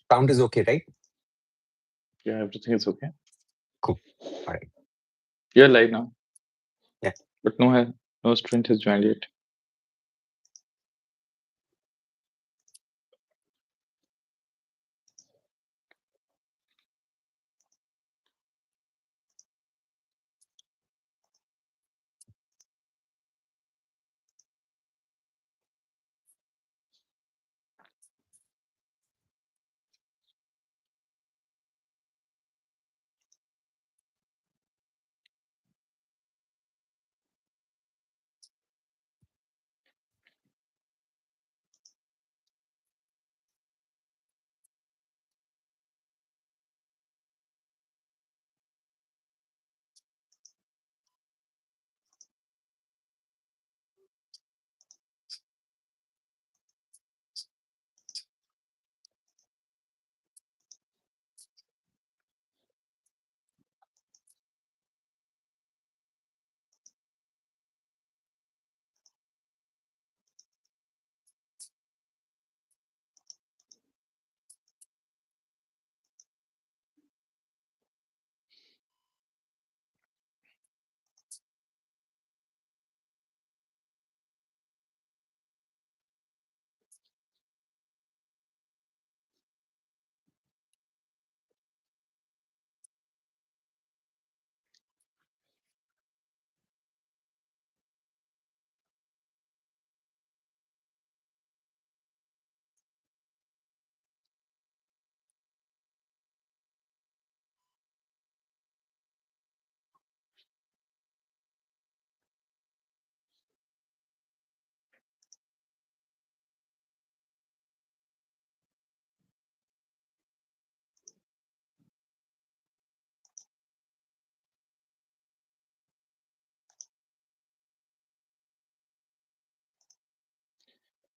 Count is okay, right? Yeah, everything is okay. Cool. All right. You're live now. Yeah. But no student has joined yet.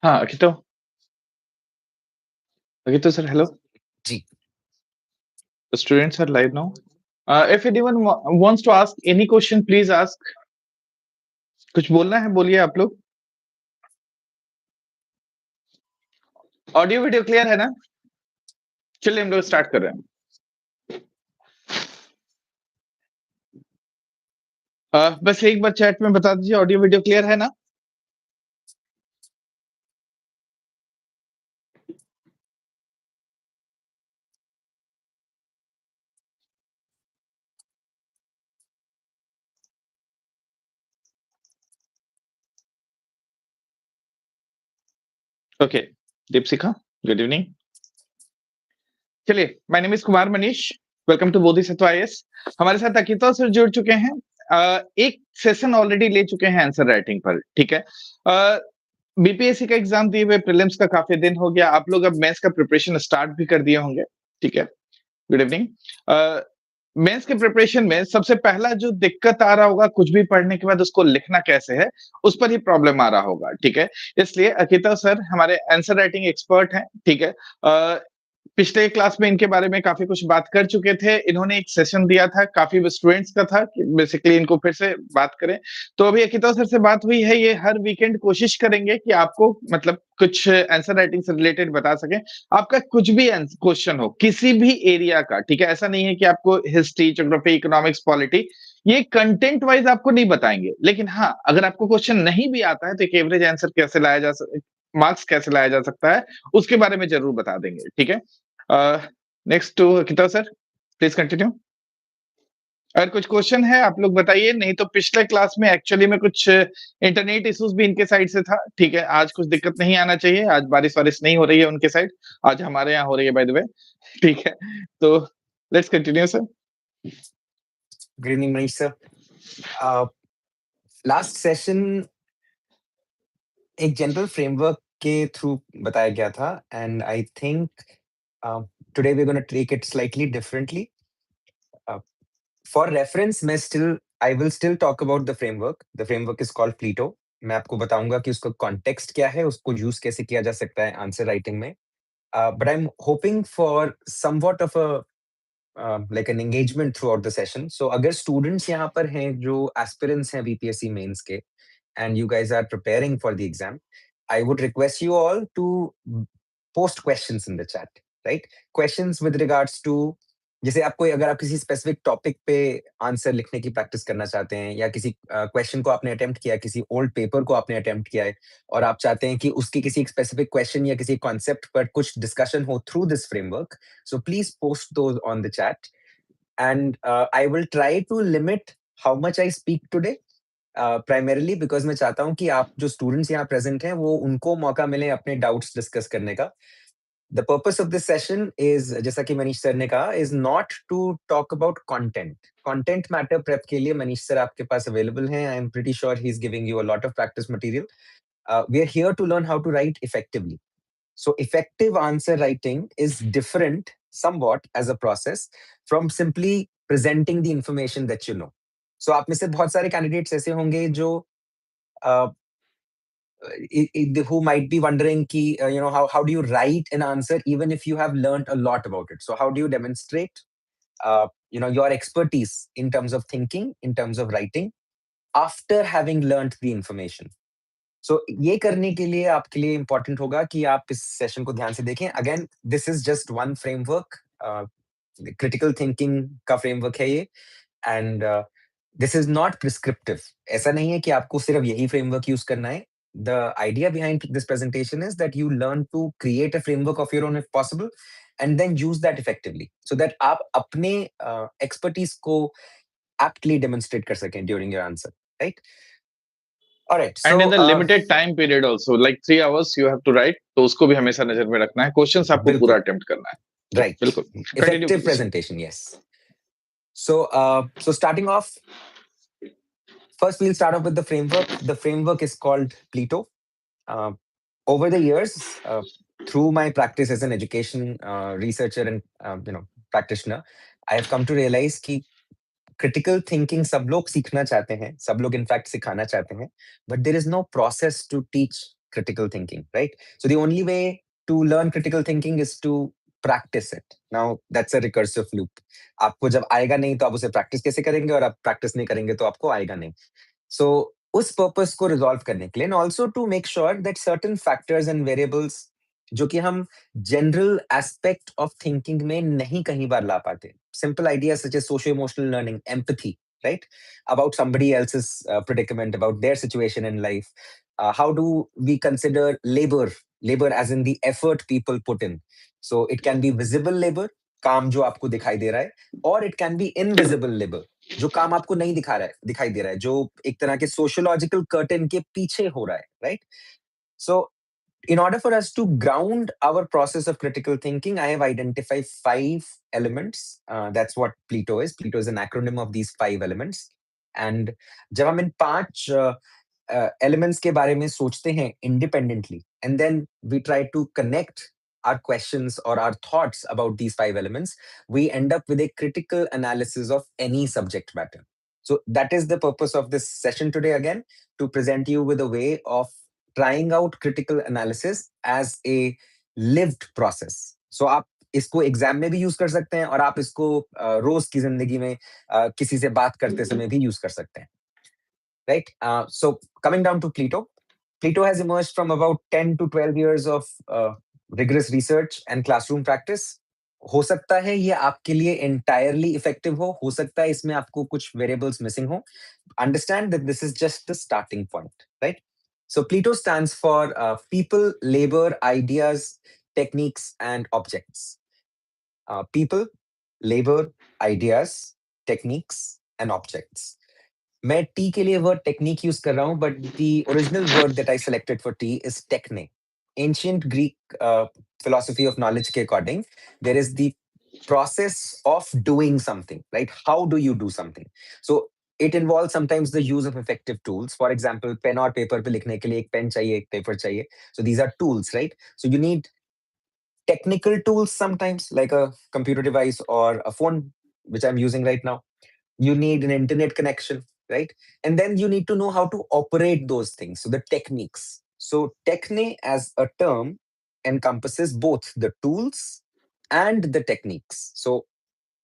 हाँ, Akitav sir, hello. Ji. The students are live now. If anyone wants to ask any question, please ask. कुछ बोलना है बोलिए आप लोग. Audio video clear है ना? चलिए हम लोग स्टार्ट कर रहे हैं. बस एक बार चैट में बता दीजिए ऑडियो वीडियो क्लियर है ना? Okay, Deepshikha, good evening. चलिए, my name is Kumar Manish. Welcome to Bodhisattva IAS. हमारे साथ अकिताव सर जुड़ चुके हैं. एक सेशन ऑलरेडी ले चुके हैं आंसर राइटिंग पर, ठीक है. बीपीएससी का एग्जाम दिए हुए, प्रीलिम्स का काफी दिन हो गया. आप लोग अब मेंस का प्रिपरेशन स्टार्ट भी कर दिए होंगे, ठीक है. Good evening. मेंस के प्रिपरेशन में सबसे पहला जो दिक्कत आ रहा होगा, कुछ भी पढ़ने के बाद उसको लिखना कैसे है, उस पर ही प्रॉब्लम आ रहा होगा, ठीक है. इसलिए अकिताव सर हमारे आंसर राइटिंग एक्सपर्ट हैं, ठीक है. पिछले क्लास में इनके बारे में काफी कुछ बात कर चुके थे. इन्होंने एक सेशन दिया था, काफी स्टूडेंट्स का था कि बेसिकली इनको फिर से बात करें. तो अभी अकिताव सर से बात हुई है, ये हर वीकेंड कोशिश करेंगे कि आपको मतलब कुछ आंसर राइटिंग से रिलेटेड बता सकें. आपका कुछ भी क्वेश्चन हो किसी भी एरिया का, ठीक है. ऐसा नहीं है कि आपको हिस्ट्री, ज्योग्राफी, इकोनॉमिक्स, पॉलिटी, ये कंटेंट वाइज आपको नहीं बताएंगे. लेकिन हाँ, अगर आपको क्वेश्चन नहीं भी आता है तो एक एवरेज आंसर कैसे लाया जा मार्क्स कैसे लाया जा सकता है, उसके बारे में जरूर बता देंगे, ठीक है. नेक्स्ट टू अकिताव सर, प्लीज कंटिन्यू. अगर कुछ क्वेश्चन है आप लोग बताइए, नहीं तो पिछले क्लास में एक्चुअली में कुछ इंटरनेट इश्यूज भी इनके साइड से था, ठीक है. आज कुछ दिक्कत नहीं आना चाहिए. आज बारिश वारिश नहीं हो रही है उनके साइड, आज हमारे यहाँ हो रही है बाय द वे, ठीक है. तो let's continue sir. Good evening, Manish sir. Last session एक जनरल फ्रेमवर्क के थ्रू बताया गया था, and I think today we gonna take it slightly differently. For reference I will still talk about the framework. The framework is called प्लीटो. मैं आपको बताऊंगा कि उसका कॉन्टेक्स्ट क्या है, उसको यूज कैसे किया जा सकता है आंसर राइटिंग में. But I am hoping for somewhat of a like an engagement throughout the session. So अगर students यहाँ पर हैं जो aspirants हैं BPSC Mains के, and you guys are preparing for the exam, I would request you all to post questions in the chat, right? Questions with regards to, जैसे आपको अगर आप किसी स्पेसिफिक टॉपिक पे आंसर लिखने की प्रैक्टिस करना चाहते हैं, या किसी क्वेश्चन को आपने अटेम्प्ट किया, किसी ओल्ड पेपर को आपने अटेम्प्ट किया है, और आप चाहते हैं कि उसकी किसी एक स्पेसिफिक क्वेश्चन या किसी कॉन्सेप्ट पर कुछ डिस्कशन हो through this framework, so please post those on the chat, and I will try to limit how much I speak today, primarily because मैं चाहता हूं कि आप जो स्टूडेंट्स यहाँ प्रेजेंट हैं वो उनको मौका मिले अपने डाउट्स डिस्कस करने का. The purpose of this session is, जैसा कि मनीष सर ने कहा, is not to talk about content. Content matter prep के लिए मनीष सर आपके पास अवेलेबल हैं. I am pretty sure he is giving you a lot of practice material. We are here to learn how to write effectively. So effective answer writing is different somewhat as a process from simply presenting the information that you know. So आप में से बहुत सारे candidates ऐसे होंगे जो uh, who might be wondering ki, how do you write an answer even if you have learned a lot about it. So how do you demonstrate your expertise in terms of thinking, in terms of writing, after having learned the information. सो ये करने के लिए आपके लिए important होगा कि आप इस सेशन को ध्यान से देखें. Again, this is just one framework, critical thinking का फ्रेमवर्क है ये, and this is not prescriptive. ऐसा नहीं है कि आपको सिर्फ यही फ्रेमवर्क यूज करना है. The idea behind this presentation is that you learn to create a framework of your own if possible, and then use that effectively, so that आप अपने एक्सपर्टीज को aptly demonstrate कर सकें during your answer, right? All right, And in so the limited time period also, like 3 hours you have to write, तो उसको भी हमेशा नजर में रखना है. Questions आपको पूरा बिल्कुल, attempt करना है. right. बिल्कुल. Continue Effective please. presentation, yes. So starting off, first we'll start off with the framework. The framework is called Plato. Uh, Over the years, through my practice as an education researcher and practitioner, I have come to realize कि critical thinking सब लोग सीखना चाहते हैं, सब लोग in fact सिखाना चाहते हैं, but there is no process to teach critical thinking, right? So the only way to learn critical thinking is to practice it. Now that's a recursive loop. आपको जब आएगा नहीं तो आप उसे practice कैसे करेंगे, और आप practice नहीं करेंगे तो आपको आएगा नहीं. So उस पर्पस को रिजॉल्व करने के लिए, and also to make sure that certain factors and variables जो कि हम जनरल एस्पेक्ट ऑफ थिंकिंग में नहीं कहीं बार ला पाते, simple ideas such as socio emotional learning, empathy, right? About somebody else's predicament, about their situation in life. How do we consider labor as in the effort people put in? So it can be visible labor, काम जो आपको दिखाई दे रहा है, और it can be invisible labor, जो काम आपको नहीं दिखाई दे रहा है, जो एक तरह के सोशियोलॉजिकल कर्टन के पीछे हो रहा है, right? So in order for us to ground our process of critical thinking, I have identified 5 elements. That's what Plato is. Plato is an acronym of these 5 elements. And जब हम इन 5 elements के बारे में सोचते हैं independently, and then we try to connect our questions or our thoughts about these 5 elements, we end up with a critical analysis of any subject matter. So that is the purpose of this session today, again, to present you with a way of trying out critical analysis as a lived process. So आप इसको exam में भी use कर सकते हैं, और आप इसको रोज की जिंदगी में किसी से बात करते समय भी यूज कर सकते हैं, right? So coming down to Plato has emerged from about 10 to 12 years of rigorous research and classroom practice. हो सकता है ये आपके लिए entirely effective हो सकता है इसमें आपको कुछ variables missing हो. Understand that this is just the starting point, right? So Plato stands for people, labor, ideas, techniques, and objects. People, labor, ideas, techniques, and objects. मैं टी के लिए वर्ड टेक्निक यूज कर रहा हूं, but the original word that I selected for T is techne. Ancient Greek philosophy of knowledge के according, there is the process of doing something, right? How do you do something? So it involves sometimes the use of effective tools. For example, pen और paper पे लिखने के लिए एक pen चाहिए, एक paper चाहिए. So these are tools, right? So you need technical tools sometimes, like a computer device or a phone, which I'm using right now. You need an internet connection, right? And then you need to know how to operate those things. So the techniques. So techne as a term encompasses both the tools and the techniques. So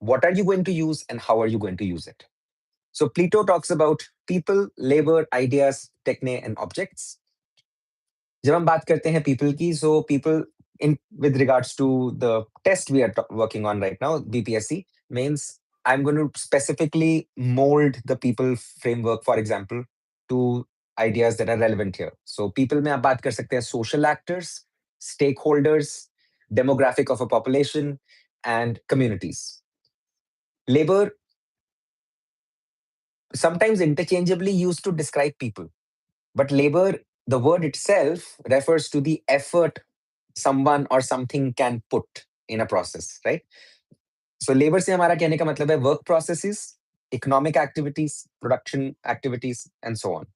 what are you going to use and how are you going to use it? So Plato talks about people, labor, ideas, techne, and objects. जब हम बात करते हैं people की, so people in with regards to the test we are working on right now, BPSC Mains, I'm going to specifically mold the people framework, for example, to ideas that are relevant here. So people में आप बात कर सकते हैं social actors, stakeholders, demographic of a population, and communities. Labor sometimes interchangeably used to describe people, but labor, the word itself, refers to the effort someone or something can put in a process, right? So labor से हमारा कहने का मतलब है work processes, economic activities, production activities, and so on.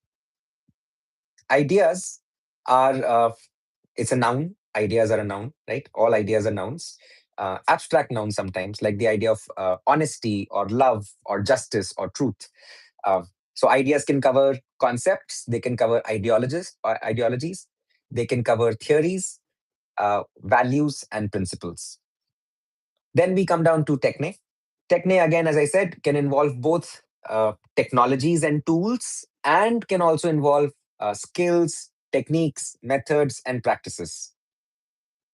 Ideas are, it's a noun. Ideas are a noun, right? All ideas are nouns. Abstract nouns sometimes, like the idea of honesty or love or justice or truth. Uh, so ideas can cover concepts, they can cover ideologies, they can cover theories, values, and principles. Then we come down to techne. Techne, again, as I said, can involve both technologies and tools, and can also involve skills, techniques, methods, and practices.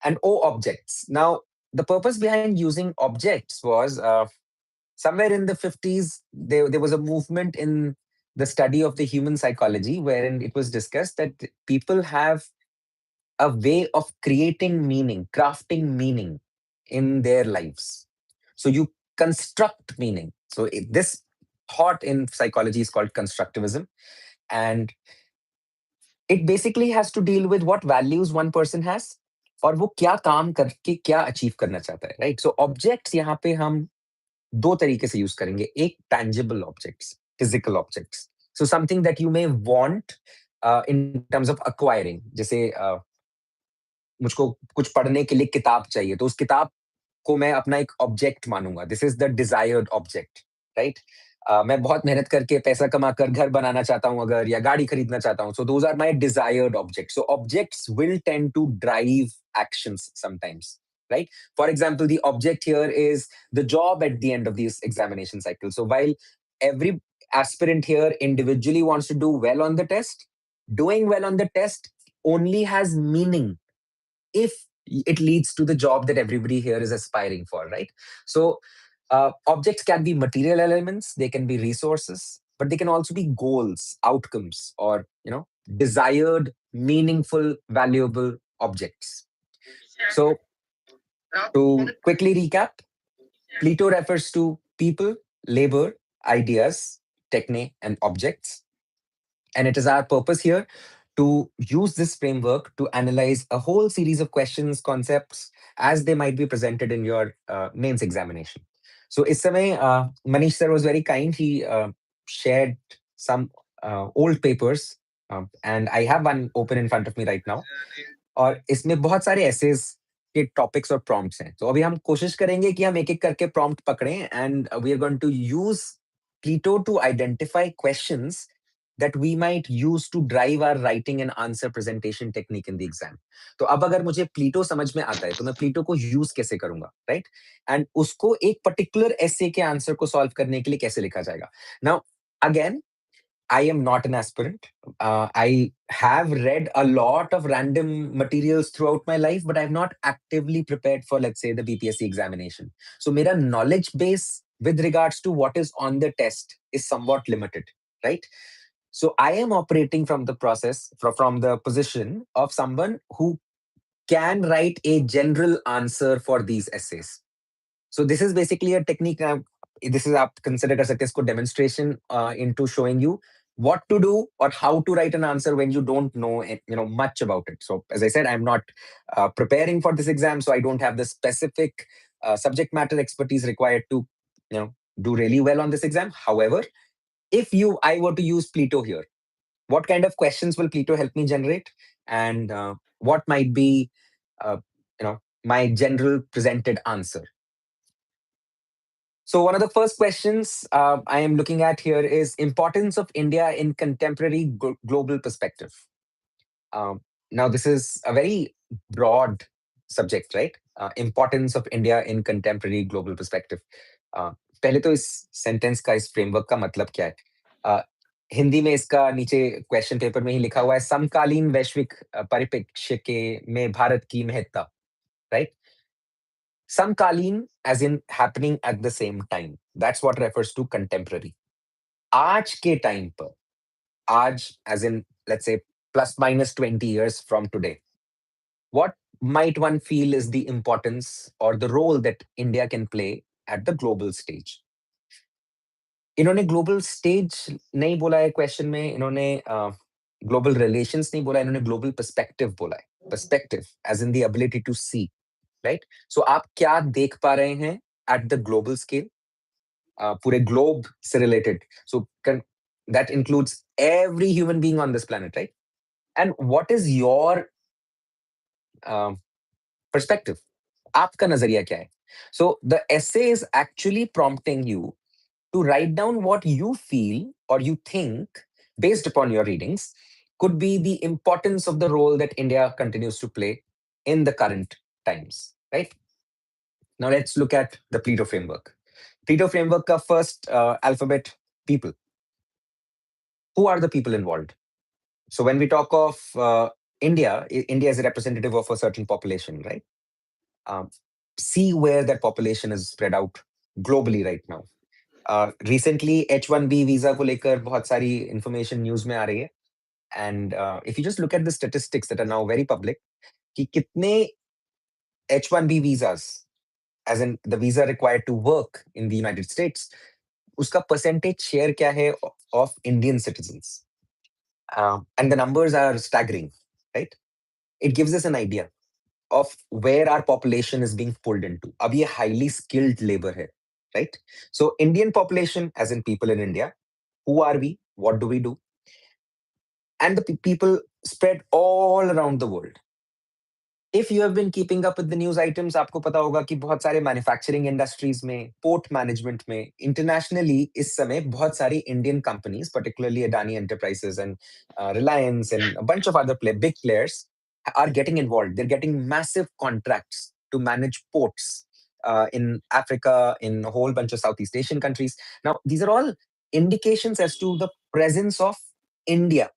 And O, objects. Now, the purpose behind using objects was somewhere in the 50s, there was a movement in the study of the human psychology wherein it was discussed that people have a way of creating meaning, crafting meaning in their lives. So you construct meaning. So this thought in psychology is called constructivism. And it basically has to deal with what values one person has और वो क्या काम करके क्या achieve करना चाहता है, right? सो objects यहाँ पे हम दो तरीके से यूज करेंगे. एक tangible objects, physical objects. So something that you may want in terms of acquiring. जैसे मुझको कुछ पढ़ने के लिए किताब चाहिए, तो उस किताब को मैं अपना एक ऑब्जेक्ट मानूंगा. This is the desired object, right? मैं बहुत मेहनत करके पैसा कमाकर घर बनाना चाहता हूं अगर, या गाड़ी खरीदना चाहता हूं, so those are my desired objects. So objects will tend to drive actions sometimes, right? For example, the object here is the job at the end of this examination cycle. So while every aspirant here individually wants to do well on the test, doing well on the test only has meaning if it leads to the job that everybody here is aspiring for, right? So objects can be material elements, they can be resources, but they can also be goals, outcomes, or desired, meaningful, valuable objects. So to quickly recap, Plato refers to people, labor, ideas, techne, and objects. And it is our purpose here to use this framework to analyze a whole series of questions, concepts, as they might be presented in your mains examination. So, is samay, Manish sir was very kind. He shared some old papers, and I have one open in front of me right now. और इसमें बहुत सारे essays के topics और prompts हैं. तो अभी हम कोशिश करेंगे कि हम एक-एक करके प्रॉम्प्ट पकड़ें, and we are going to use Plato to identify questions that we might use to drive our writing and answer presentation technique in the exam. तो अब अगर मुझे Plato समझ में आता है, तो मैं Plato को यूज कैसे करूंगा, राइट? एंड उसको एक पर्टिकुलर essay के आंसर को सॉल्व करने के लिए कैसे लिखा जाएगा. Now again, I am not an aspirant. I have read a lot of random materials throughout my life, but I have not actively prepared for, let's say, the BPSC examination. So, mera knowledge base with regards to what is on the test is somewhat limited, right? So, I am operating from the process, from the position of someone who can write a general answer for these essays. So this is basically a technique. This is आप consider कर सकते हैं इसको demonstration into showing you what to do or how to write an answer when you don't know much about it. So as I said, I'm not preparing for this exam, so I don't have the specific subject matter expertise required to do really well on this exam. However, if I were to use Plato here, what kind of questions will Plato help me generate, and what might be my general presented answer? So one of the first questions I am looking at here is importance of India in contemporary global perspective. Now, this is a very broad subject, right? Importance of India in contemporary global perspective. पहले तो इस sentence का, इस framework का मतलब क्या है? हिंदी में इसका नीचे क्वेश्चन पेपर में ही लिखा हुआ है, समकालीन वैश्विक परिप्रेक्ष्य के में भारत की महत्ता. right? Samkaleen, as in happening at the same time. That's what refers to contemporary. आज के time पर, आज as in let's say plus minus 20 years from today, what might one feel is the importance or the role that India can play at the global stage? इन्होंने global stage नहीं बोला है question में, इन्होंने global relations नहीं बोला, इन्होंने global perspective बोला है. Perspective as in the ability to see, right? So आप क्या देख पा रहे हैं एट द ग्लोबल स्केल, पूरे ग्लोब से related. So that includes every human being on this planet, right? And what is your perspective? आपका नजरिया क्या है? So the essay is actually prompting you to write down what you feel or you think, based upon your readings, could be the importance of the role that India continues to play in the current times, right? Now let's look at the Plato framework. Plato framework ka first alphabet, people. Who are the people involved? So when we talk of India, India is a representative of a certain population, right? Um, See where that population is spread out globally right now. Recently H1B visa को लेकर बहुत सारी information news में आ रही है. And if you just look at the statistics that are now very public, कि कितने H1B visas, as in the visa required to work in the United States, उसका परसेंटेज शेयर क्या है of Indian citizens. And the numbers are staggering, right? It gives us an idea of where our population is being pulled into. अब ये highly skilled labor है, right? So Indian population, as in people in India, who are we? What do we do? And the people spread all around the world. If you have been keeping up with the news items, आपको पता होगा कि बहुत सारे manufacturing industries में, port management में, internationally इस समय बहुत सारी Indian companies, particularly Adani Enterprises and Reliance and a bunch of other big players are getting involved. They're getting massive contracts to manage ports in Africa, in a whole bunch of Southeast Asian countries. Now, these are all indications as to the presence of India,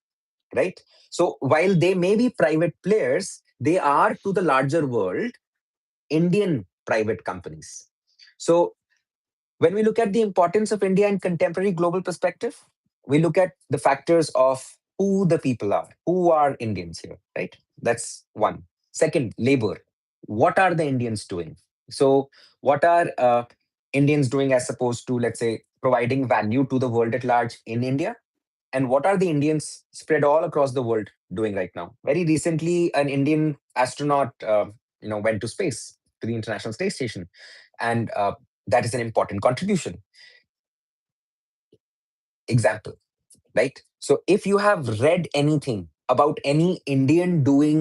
right? So while they may be private players, they are to the larger world Indian private companies. So when we look at the importance of India in contemporary global perspective, we look at the factors of who the people are, who are Indians here, right? That's one. Second, labor. What are the Indians doing? So what are Indians doing as opposed to, let's say, providing value to the world at large in India? And what are the Indians spread all across the world doing right now? Very recently, an Indian astronaut, went to space, to the International Space Station, and that is an important contribution. Example, right? So if you have read anything about any Indian doing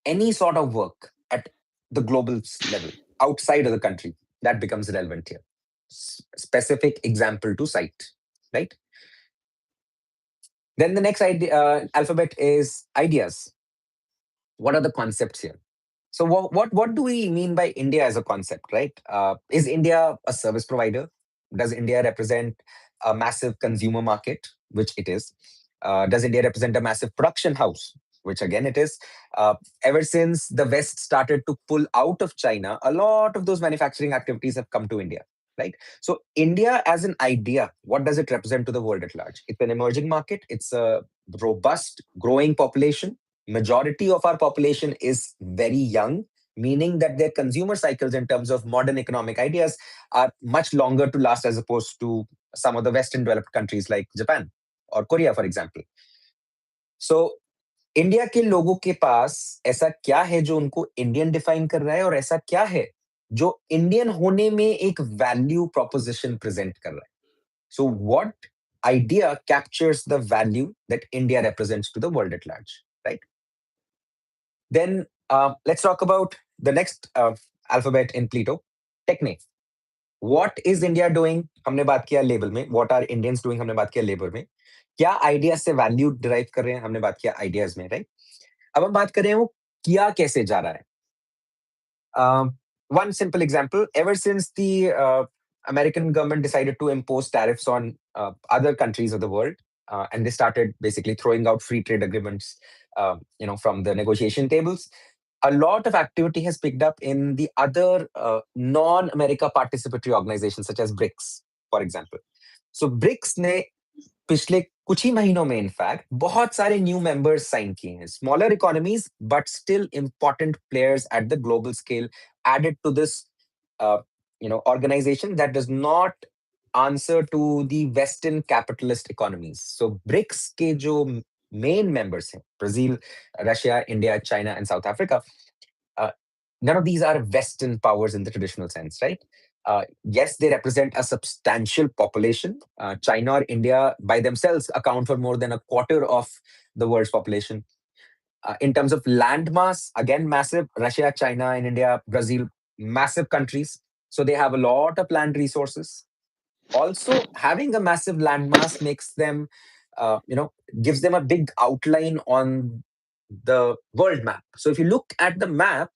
any sort of work at the global level outside of the country, that becomes relevant here. Specific example to cite, right? Then the next alphabet is ideas. What are the concepts here? So what do we mean by India as a concept, right? Is India a service provider? Does India represent a massive consumer market, which it is? Does India represent a massive production house, which again it is? Ever since the West started to pull out of China, a lot of those manufacturing activities have come to India, right? So India as an idea, what does it represent to the world at large? It's an emerging market. It's a robust, growing population. Majority of our population is very young, meaning that their consumer cycles in terms of modern economic ideas are much longer to last as opposed to some of the Western developed countries like Japan or Korea, for example. So India के लोगों के पास ऐसा क्या है जो उनको Indian define कर रहा है, और ऐसा क्या है जो इंडियन होने में एक वैल्यू प्रोपोजिशन प्रेजेंट कर रहा है? So what idea captures the value that India represents to the world at large, right? Then let's talk about the next alphabet in Plato, techne. What is India doing? हमने बात किया label में. What are Indians doing? हमने बात किया labour में. क्या idea से वैल्यू डिराइव कर रहे हैं? हमने बात किया आइडियाज में, राइट? अब हम बात कर रहे हैं वो किया कैसे जा रहा है. One simple example, ever since the American government decided to impose tariffs on other countries of the world, and they started basically throwing out free trade agreements, from the negotiation tables, a lot of activity has picked up in the other non-America participatory organizations such as BRICS, for example. So BRICS ने पिछले कुछ ही महीनों में in fact बहुत सारे new members sign किए हैं, smaller economies but still important players at the global scale added to this organization that does not answer to the western capitalist economies. So BRICS के जो main members हैं, Brazil, Russia, India, China and South Africa, uh, none of these are western powers in the traditional sense, right? Yes, they represent a substantial population. China or India by themselves account for more than a quarter of the world's population. In terms of land mass, again, massive. Russia, China, and India, Brazil, massive countries. So they have a lot of land resources. Also, having a massive land mass makes them, gives them a big outline on the world map. So if you look at the map,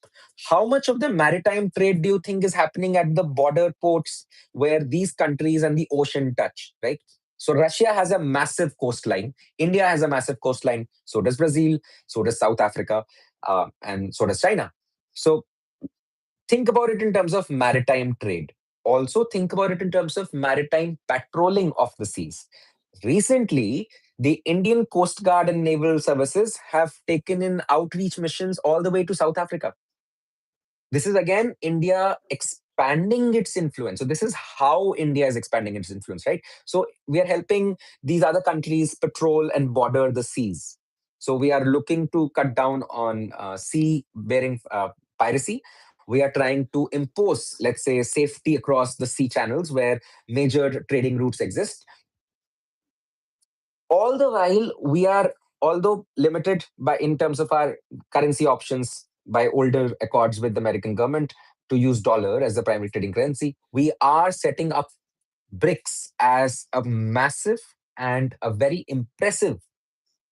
how much of the maritime trade do you think is happening at the border ports where these countries and the ocean touch, right? So Russia has a massive coastline. India has a massive coastline. So does Brazil. So does South Africa. And so does China. So think about it in terms of maritime trade. Also think about it in terms of maritime patrolling of the seas. Recently, the Indian Coast Guard and Naval Services have taken in outreach missions all the way to South Africa. This is again India expanding its influence. So this is how India is expanding its influence, right? So we are helping these other countries patrol and border the seas. So we are looking to cut down on sea-bearing piracy. We are trying to impose, let's say, safety across the sea channels where major trading routes exist. All the while, we are, although limited by in terms of our currency options by older accords with the American government to use dollar as the primary trading currency, we are setting up BRICS as a massive and a very impressive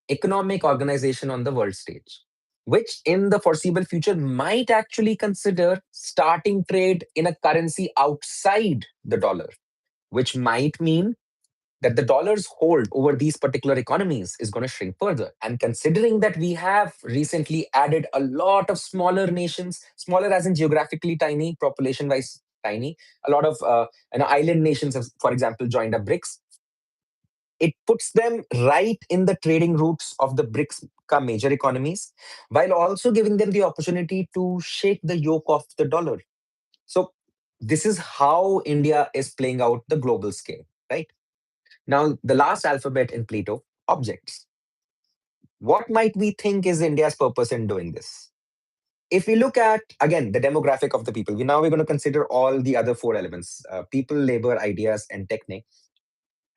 economic organization on the world stage, which in the foreseeable future might actually consider starting trade in a currency outside the dollar, which might mean that the dollar's hold over these particular economies is going to shrink further. And considering that we have recently added a lot of smaller nations, smaller as in geographically tiny, population wise tiny, a lot of island nations have, for example, joined up BRICS. It puts them right in the trading routes of the BRICS major economies, while also giving them the opportunity to shake the yoke of the dollar. So this is how India is playing out the global scale, right? Now, the last alphabet in Plato, objects. What might we think is India's purpose in doing this? If we look at, again, the demographic of the people, we're going to consider all the other four elements, people, labor, ideas, and technique.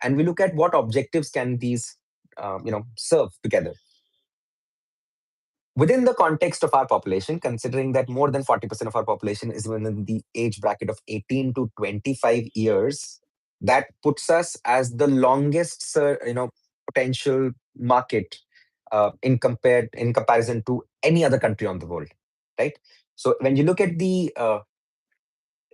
And we look at what objectives can these, serve together. Within the context of our population, considering that more than 40% of our population is within the age bracket of 18 to 25 years, that puts us as the longest, potential market in comparison to any other country on the world, right? So when you look at the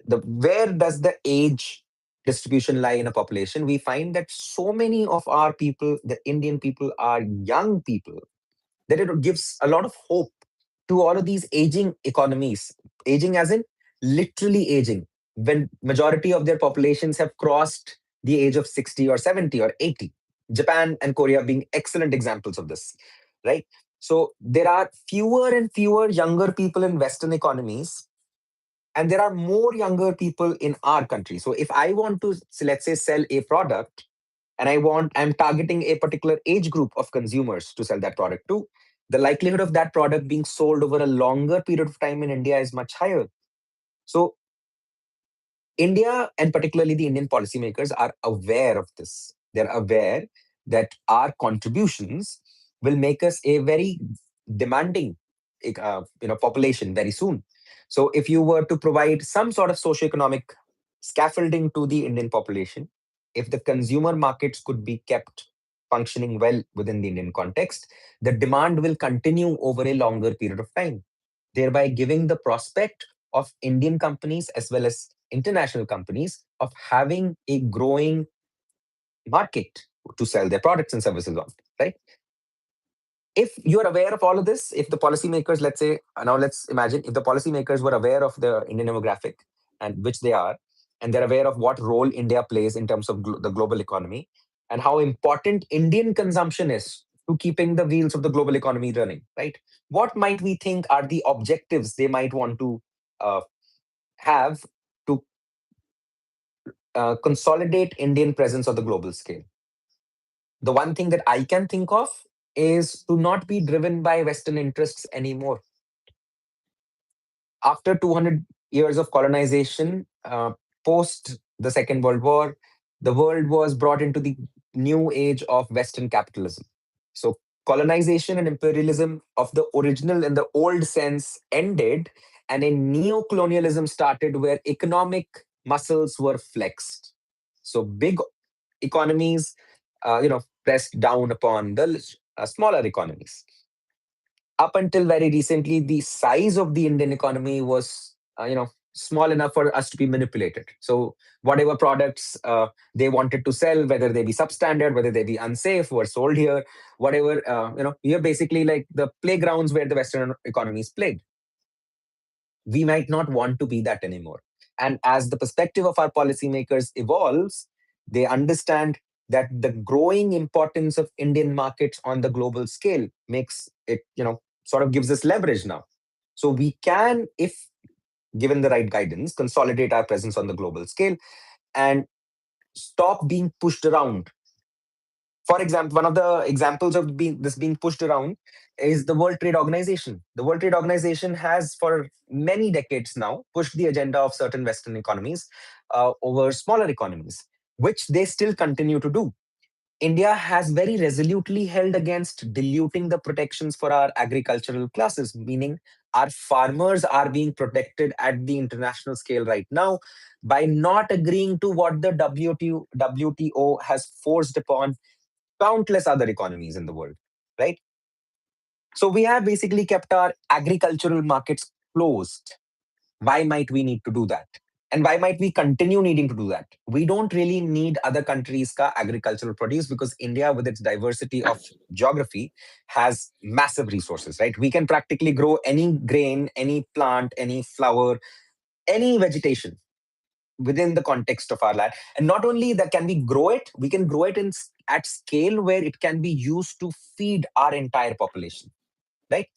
where does the age distribution lie in a population, we find that so many of our people, the Indian people, are young people, that it gives a lot of hope to all of these aging economies. Aging as in literally aging, when majority of their populations have crossed the age of 60 or 70 or 80. Japan and Korea being excellent examples of this, right? So there are fewer and fewer younger people in Western economies, and there are more younger people in our country. So if I want to, let's say, sell a product, and I'm targeting a particular age group of consumers to sell that product to, the likelihood of that product being sold over a longer period of time in India is much higher. So India, and particularly the Indian policymakers, are aware of this. They're aware that our contributions will make us a very demanding population very soon. So if you were to provide some sort of socioeconomic scaffolding to the Indian population, if the consumer markets could be kept functioning well within the Indian context, the demand will continue over a longer period of time, thereby giving the prospect of Indian companies as well as international companies of having a growing market to sell their products and services on, right? If you're aware of all of this, if the policymakers, let's say, now let's imagine if the policymakers were aware of the Indian demographic, and which they are, and they're aware of what role India plays in terms of the global economy, and how important Indian consumption is to keeping the wheels of the global economy running, right? What might we think are the objectives they might want to uh, have to consolidate Indian presence on the global scale? The one thing that I can think of is to not be driven by Western interests anymore. After 200 years of colonization, post the Second World War, the world was brought into the new age of Western capitalism. So, colonization and imperialism of the original and the old sense ended, and a neo colonialism started where economic muscles were flexed. So, big economies, pressed down upon the smaller economies. Up until very recently, the size of the Indian economy was, small enough for us to be manipulated. So whatever products they wanted to sell, whether they be substandard, whether they be unsafe, were sold here. Whatever, here basically like the playgrounds where the Western economies played. We might not want to be that anymore. And as the perspective of our policymakers evolves, they understand that the growing importance of Indian markets on the global scale makes it, sort of gives us leverage now. So we can, if given the right guidance, consolidate our presence on the global scale and stop being pushed around. For example, one of the examples of this being pushed around is the World Trade Organization. The World Trade Organization has, for many decades now, pushed the agenda of certain Western economies over smaller economies, which they still continue to do. India has very resolutely held against diluting the protections for our agricultural classes, meaning our farmers are being protected at the international scale right now by not agreeing to what the WTO has forced upon countless other economies in the world, right? So we have basically kept our agricultural markets closed. Why might we need to do that? And why might we continue needing to do that? We don't really need other countries' ka agricultural produce because India, with its diversity of geography, has massive resources, right? We can practically grow any grain, any plant, any flower, any vegetation within the context of our land. And not only that, can we grow it, we can grow it at scale where it can be used to feed our entire population, right?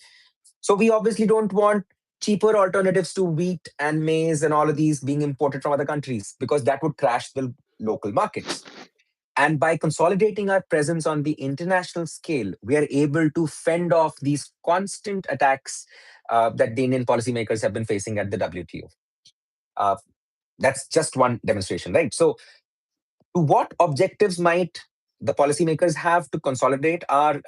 So we obviously don't want cheaper alternatives to wheat and maize and all of these being imported from other countries because that would crash the local markets. And by consolidating our presence on the international scale, we are able to fend off these constant attacks that the Indian policymakers have been facing at the WTO. Uh, that's just one demonstration, right? So, to what objectives might the policymakers have to consolidate our,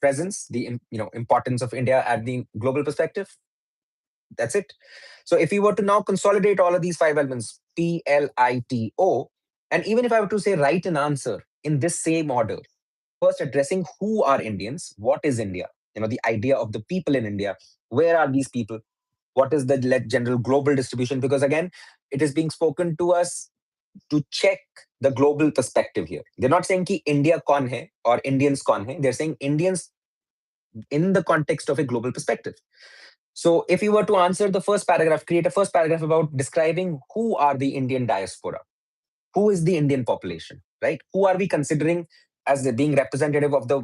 presence, the importance of India at the global perspective? That's it. So if we were to now consolidate all of these five elements, PLITO, and even if I were to say write an answer in this same order, first addressing who are Indians, what is India, the idea of the people in India, where are these people, what is the general global distribution? Because again, it is being spoken to us to check the global perspective here. They're not saying ki India kaun hai or Indians kaun hai. They're saying Indians in the context of a global perspective. So if you were to answer the first paragraph, create a first paragraph about describing who are the Indian diaspora, who is the Indian population, right? Who are we considering as being representative of the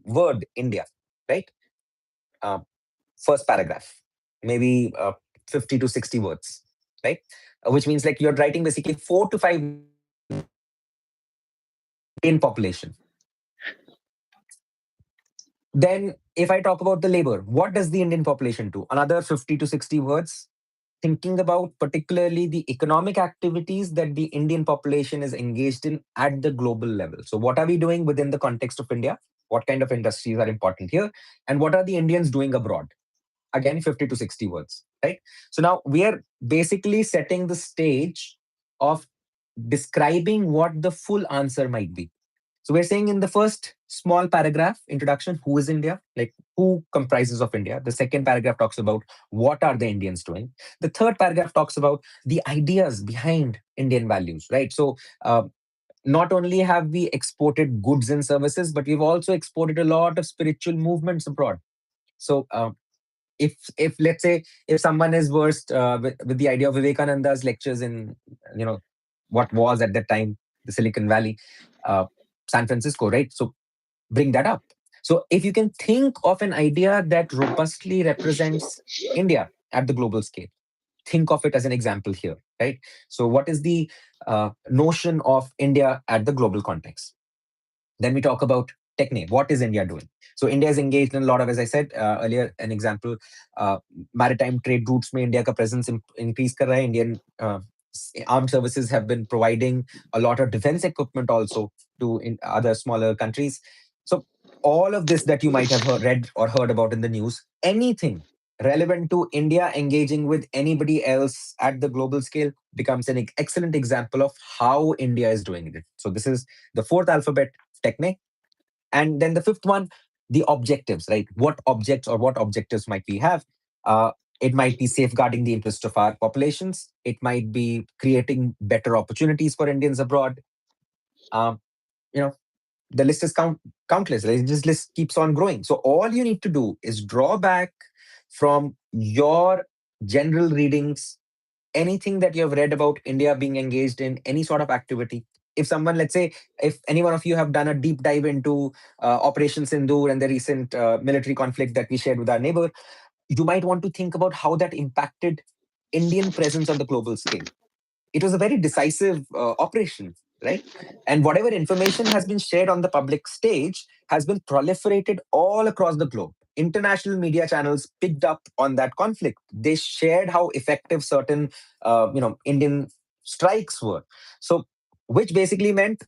word India, right? Uh, First paragraph, maybe 50 to 60 words, right? Which means like you're writing basically 4 to 5 Indian population. Then if I talk about the labor, what does the Indian population do? Another 50 to 60 words, thinking about particularly the economic activities that the Indian population is engaged in at the global level. So, what are we doing within the context of India? What kind of industries are important here? And what are the Indians doing abroad? Again, 50 to 60 words, right? So, now we are basically setting the stage of describing what the full answer might be. So we're saying in the first small paragraph, introduction, who is India? Like who comprises of India? The second paragraph talks about what are the Indians doing? The third paragraph talks about the ideas behind Indian values, right? So not only have we exported goods and services, but we've also exported a lot of spiritual movements abroad. So if let's say if someone is versed with the idea of Vivekananda's lectures in you know what was at that time the Silicon Valley, uh, San Francisco, right? So bring that up. So if you can think of an idea that robustly represents India at the global scale, think of it as an example here, right? So what is the notion of India at the global context? Then we talk about Techne. What is India doing? So India is engaged in a lot of, as I said earlier, an example, uh, maritime trade routes में India का presence increase कर रहा है. Indian armed services have been providing a lot of defense equipment also to in other smaller countries. So all of this that you might have read or heard about in the news, anything relevant to India engaging with anybody else at the global scale becomes an excellent example of how India is doing it. So this is the fourth alphabet, technique. And then the fifth one, the objectives, right? What objects or what objectives might we have? Uh, it might be safeguarding the interest of our populations. It might be creating better opportunities for Indians abroad. Um, you know, the list is countless. Right? This list keeps on growing. So all you need to do is draw back from your general readings, anything that you have read about India being engaged in any sort of activity. If someone, let's say, if any one of you have done a deep dive into Operation Sindoor and the recent military conflict that we shared with our neighbor, you might want to think about how that impacted Indian presence on the global scale. It was a very decisive operation, right? And whatever information has been shared on the public stage has been proliferated all across the globe. International media channels picked up on that conflict. They shared how effective certain, Indian strikes were. So, which basically meant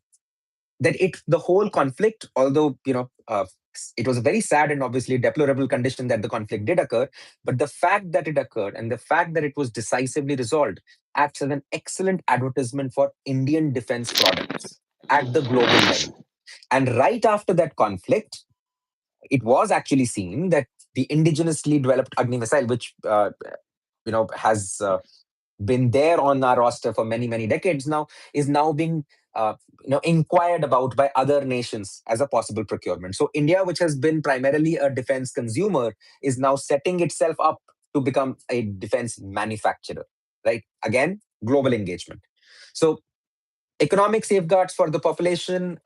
that the whole conflict, although it was a very sad and obviously deplorable condition that the conflict did occur, but the fact that it occurred and the fact that it was decisively resolved acts as an excellent advertisement for Indian defense products at the global level. And right after that conflict, it was actually seen that the indigenously developed Agni missile, which has been there on our roster for many, many decades now, is now being inquired about by other nations as a possible procurement. So India, which has been primarily a defense consumer, is now setting itself up to become a defense manufacturer. Right? Again, global engagement. So economic safeguards for the population,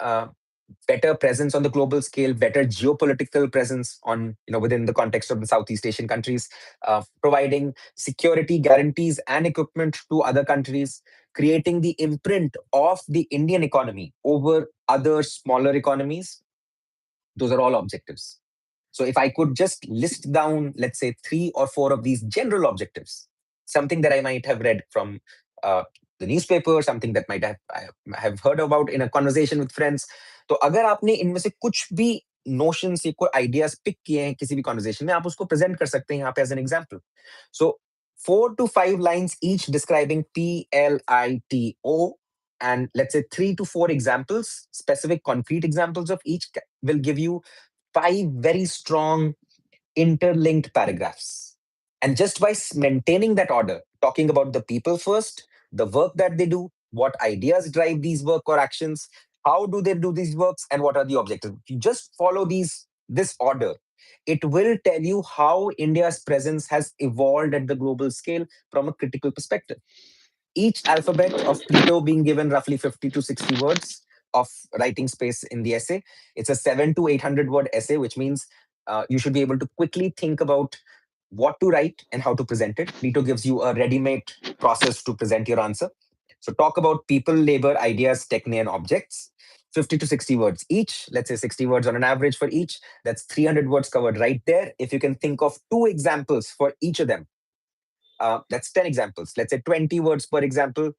better presence on the global scale, better geopolitical presence on within the context of the Southeast Asian countries, providing security guarantees and equipment to other countries, creating the imprint of the Indian economy over other smaller economies. Those are all objectives. So if I could just list down, let's say, three or four of these general objectives, something that I might have read from the newspaper, something that I have heard about in a conversation with friends. तो अगर आपने इनमें से कुछ भी notions या कोई ideas pick किए हैं किसी भी conversation में, आप उसको present कर सकते हैं यहाँ पे as an example. So 4 to 5 lines each describing PLITO, and let's say 3 to 4 examples, specific concrete examples of each will give you 5 very strong interlinked paragraphs. And just by maintaining that order, talking about the people first, the work that they do, what ideas drive these work or actions, how do they do these works, and what are the objectives. If you just follow this order, it will tell you how India's presence has evolved at the global scale from a critical perspective. Each alphabet of Plato being given roughly 50 to 60 words of writing space in the essay. It's a 7 to 800 word essay, which means you should be able to quickly think about what to write and how to present it. Plato gives you a ready-made process to present your answer. So talk about people, labor, ideas, techne, and objects. 50 to 60 words each. Let's say 60 words on an average for each. That's 300 words covered right there. If you can think of 2 examples for each of them, that's 10 examples. Let's say 20 words per example.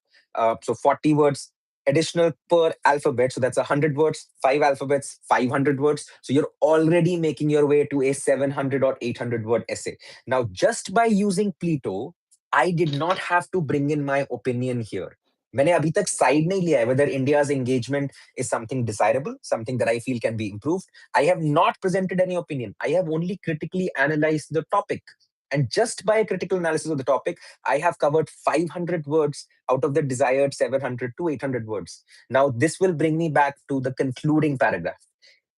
So 40 words additional per alphabet. So that's 100 words, 5 alphabets, 500 words. So you're already making your way to a 700 or 800 word essay. Now, just by using Plato, I did not have to bring in my opinion here. मैंने अभी तक side नहीं लिया है whether India's engagement is something desirable, something that I feel can be improved. I have not presented any opinion. I have only critically analyzed the topic. And just by critical analysis of the topic, I have covered 500 words out of the desired 700 to 800 words. Now, this will bring me back to the concluding paragraph.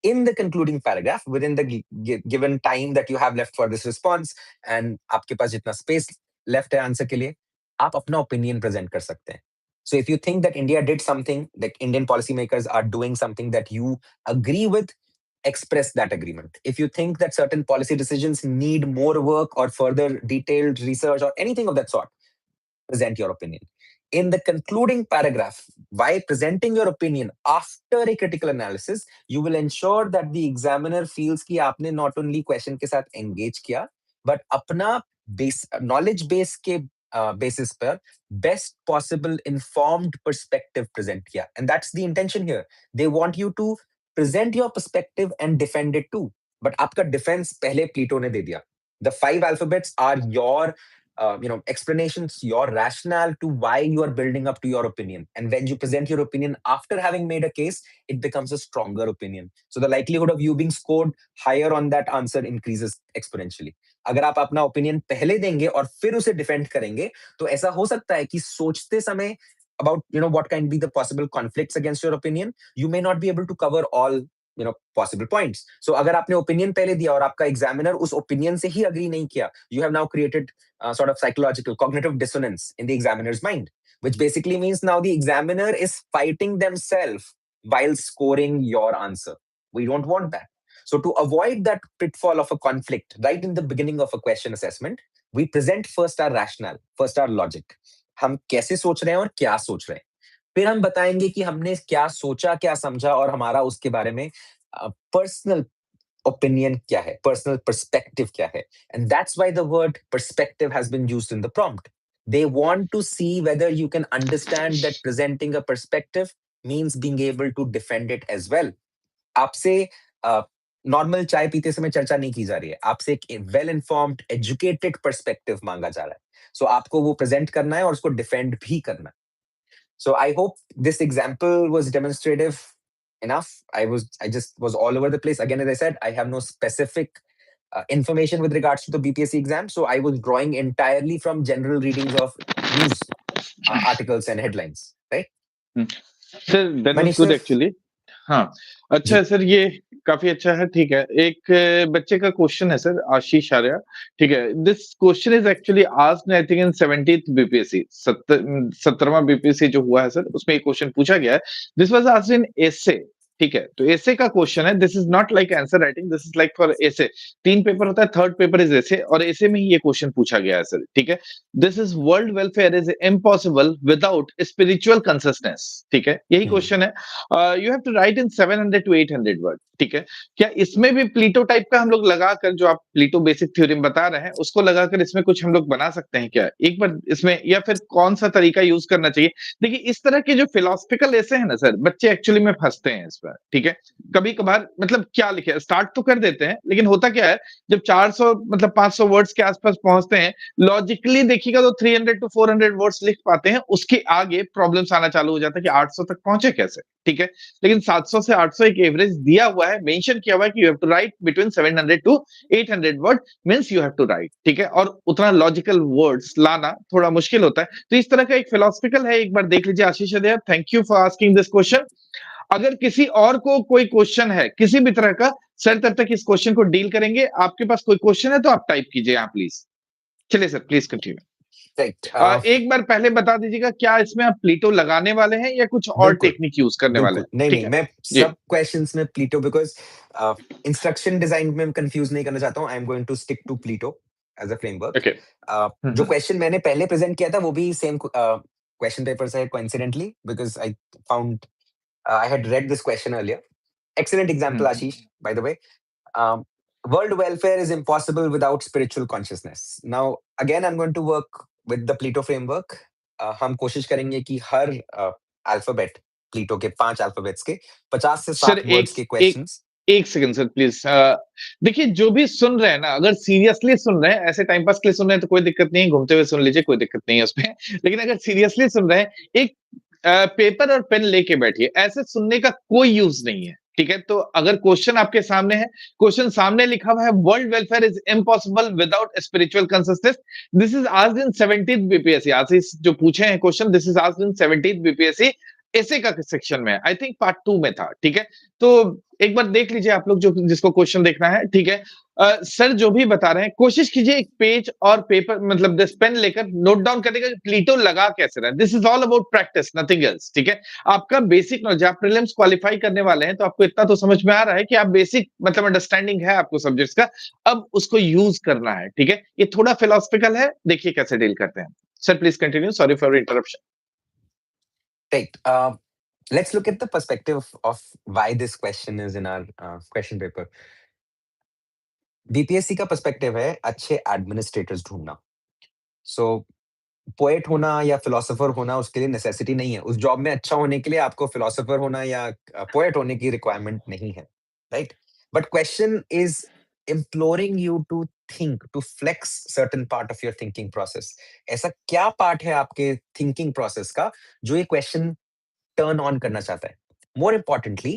In the concluding paragraph, within the given time that you have left for this response, and आपके पास जितना space left है answer के लिए, आप अपना opinion present कर सकते हैं. So if you think that India did something, that Indian policymakers are doing something that you agree with, express that agreement. If you think that certain policy decisions need more work or further detailed research or anything of that sort, present your opinion. In the concluding paragraph, by presenting your opinion after a critical analysis, you will ensure that the examiner feels कि आपने not only question के साथ engage किया, but अपना knowledge base के basis पर best possible informed perspective present किया. And that's the intention here. They want you to present your perspective and defend it too. But आपका defense पहले प्लीटो ने दे दिया. The 5 alphabets are your explanations, your rationale to why you are building up to your opinion. And when you present your opinion after having made a case, it becomes a stronger opinion. So the likelihood of you being scored higher on that answer increases exponentially. अगर आप अपना opinion पहले देंगे और फिर उसे defend करेंगे, तो ऐसा हो सकता है कि सोचते समय about what can be the possible conflicts against your opinion, you may not be able to cover all possible points. So अगर आपने opinion पहले दिया और आपका examiner उस opinion से ही agree नहीं किया, you have now created sort of psychological cognitive dissonance in the examiner's mind, which basically means now the examiner is fighting themselves while scoring your answer. We don't want that. So to avoid that pitfall of a conflict right in the beginning of a question assessment, we present first our rationale, first our logic. हम कैसे सोच रहे हैं और क्या सोच रहे हैं. फिर हम बताएंगे कि हमने क्या सोचा, क्या समझा और हमारा उसके बारे में पर्सनल opinion क्या है, personal perspective क्या है. And that's why the word perspective has been used in the prompt. They want to see whether you can understand that presenting a perspective means being able to defend it as well. आपसे normal चाय पीते समय चर्चा नहीं की जा रही है, आपसे एक वेल इन्फॉर्म्ड एजुकेटेड पर्सपेक्टिव मांगा जा रहा है. सो आपको वो प्रेजेंट करना है और उसको डिफेंड भी करना है. So I hope this example was demonstrative enough. I just was all over the place. Again, as I said, I have no specific information with regards to the BPSC exam. So I was drawing entirely from general readings of news articles and headlines, right? Sir, that was Manish good sir, actually. हाँ, अच्छा जी है sir, ये काफी अच्छा है, ठीक है। एक बच्चे का क्वेश्चन है सर, आशीष आर्या, ठीक है। This question is actually asked I think in 70th BPSC, 17वां बीपीएससी जो हुआ है सर, उसमें ये क्वेश्चन पूछा गया है। दिस वाज आस्क्ड इन एसे, ठीक है। तो एसे का क्वेश्चन है, this is not like answer writing, this is like for essay. 3 paper होता है, थर्ड पेपर इज एसे, और एसे में ही ये क्वेश्चन पूछा गया है सर, ठीक है। This is world welfare is impossible without spiritual consistence, ठीक है, यही क्वेश्चन है। You have to write in 700 to 800 word, ठीक है। क्या इसमें भी प्लीटो टाइप का हम लोग लगाकर, जो आप प्लीटो बेसिक थ्योरम बता रहे हैं, उसको लगाकर इसमें कुछ हम लोग बना सकते हैं क्या एक बार इसमें, या फिर कौन सा तरीका यूज करना चाहिए? देखिए, इस तरह के जो फिलोसफिकल ऐसे हैं ना सर, बच्चे एक्चुअली में फंसते हैं इस पर, ठीक है। कभी कभार मतलब क्या लिखे, स्टार्ट तो कर देते हैं, लेकिन होता क्या है, जब 400 मतलब 500 वर्ड्स के आसपास पहुंचते हैं, लॉजिकली देखिएगा तो 300 to 400 वर्ड्स लिख पाते हैं, उसके आगे प्रॉब्लम्स आना चालू हो जाता है कि 800 तक पहुंचे कैसे, ठीक है। लेकिन 700 से 800 एक एवरेज दिया हुआ है, मेंशन किया हुआ है कि you have to write between 700 to 800 word, means you have to write, ठीक है। और उतना लॉजिकल वर्ड्स लाना थोड़ा मुश्किल होता है, तो इस तरह का एक फिलोसफिकल है, एक बार देख लीजिए Ashish Dev. Thank you for asking this question. अगर किसी और को कोई क्वेश्चन है किसी भी तरह का सर, तब तक इस क्वेश्चन को डील करेंगे। आपके पास कोई क्वेश्चन है तो आप टाइप कीजिए यहाँ प्लीज। चलिए सर, प्लीज कंटिन्यू। राइट. एक बार पहले बता दीजिएगा, क्या इसमें आप प्लीटो लगाने वाले हैं या कुछ और बिल्कुल टेक्निक यूज करने वाले बिल्कुल हैं? नहीं ठीक नहीं, है मैं जी। सब क्वेश्चंस में प्लीटो, बिकॉज इंस्ट्रक्शन डिजाइन में कंफ्यूज नहीं करना चाहता हूँ. I am going to stick to Plato as a framework. Okay. जो क्वेश्चन मैंने पहले प्रेजेंट किया था वो भी सेम क्वेश्चन पेपर से है coincidentally, because I found I had read this question earlier. Excellent example, Ashish, by the way. Um, World welfare is impossible without spiritual consciousness. Now, again, I'm going to work with the Plato framework. हम कोशिश करेंगे कि हर alphabet, प्लीटो के 5 alphabets के 50 से sir 60 words के एक questions. एक सेकंड सर प्लीज। देखिए, जो भी सुन रहे हैं ना, अगर सीरियसली सुन रहे हैं, ऐसे टाइम पास के लिए सुन रहे हैं तो कोई दिक्कत नहीं है, घूमते हुए सुन लीजिए, कोई दिक्कत नहीं है उसमें। लेकिन अगर सीरियसली सुन रहे हैं, एक पेपर और पेन लेके बैठिए, ऐसे सुनने का कोई यूज नहीं है, ठीक है, तो अगर क्वेश्चन आपके सामने है, क्वेश्चन सामने लिखा हुआ है world welfare is impossible without spiritual consistence, this is asked in 17th BPSC. आज जो पूछे हैं question, this is asked in 17th BPSC, ऐसे का सेक्शन में, आई थिंक पार्ट 2 में था। ठीक है, तो एक बार देख लीजिए आप लोग, जो जिसको क्वेश्चन देखना है। ठीक है, सर जो भी बता रहे हैं, कोशिश कीजिए एक पेज और पेपर, मतलब दिस पेन लेकर नोट डाउन करने का, प्लीटो लगा कैसे रहे। This is all about practice, nothing else. ठीक है, आपका बेसिक नॉलेज, आप प्रीलिम्स क्वालिफाई करने वाले हैं, तो आपको इतना तो समझ में आ रहा है कि आप बेसिक, मतलब अंडरस्टैंडिंग है आपको सब्जेक्ट्स का, अब उसको यूज करना है। ठीक है, ये थोड़ा फिलोसफिकल है, देखिए कैसे डील करते हैं। Sir please continue, sorry for interruption. Right. Let's look at the perspective of why this question is in our question paper. BPSC का पर्सपेक्टिव है अच्छे एडमिनिस्ट्रेटर्स ढूंढना। सो पोएट होना या फिलोसोफर होना उसके लिए नेसेसिटी नहीं है। उस जॉब में अच्छा होने के लिए आपको फिलोसोफर होना या पोएट होने की रिक्वायरमेंट नहीं है, right? But question is imploring you to think, to flex certain part of your thinking process. ऐसा क्या पार्ट है आपके थिंकिंग प्रोसेस का जो ये क्वेश्चन टर्न ऑन करना चाहता है? मोर इम्पोर्टेंटली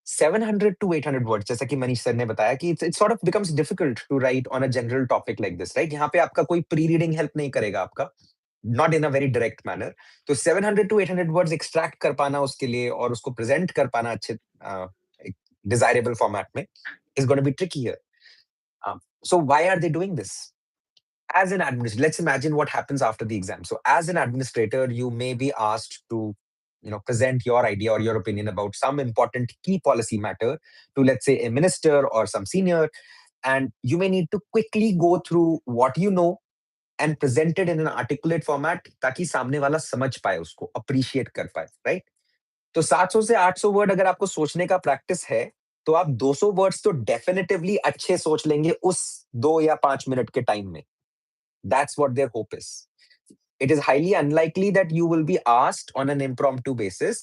700 to 800 वर्ड्स, जैसा कि मनीष सर ने बताया कि it sort of becomes difficult to write on a general topic like this, right? यहाँ पे आपका कोई प्री रीडिंग हेल्प नहीं करेगा आपका, not in a very direct manner. तो 700 to 800 वर्ड्स एक्सट्रैक्ट कर पाना उसके लिए और उसको प्रेजेंट कर पाना अच्छे डिजायरेबल फॉर्मेट में is gonna be tricky here. So why are they doing this? As an administrator, let's imagine what happens after the exam. So as an administrator, you may be asked to, present your idea or your opinion about some important key policy matter to, let's say, a minister or some senior, and you may need to quickly go through what you know and present it in an articulate format ताकि सामने वाला समझ पाए, उसको appreciate कर पाए, right? तो 700 से 800 वर्ड अगर आपको सोचने का प्रैक्टिस है, तो आप 200 वर्ड्स तो डेफिनेटिवली अच्छे सोच लेंगे उस 2 या 5 मिनट के टाइम में। That's what their hope is. It is highly unlikely that you will be asked on an impromptu basis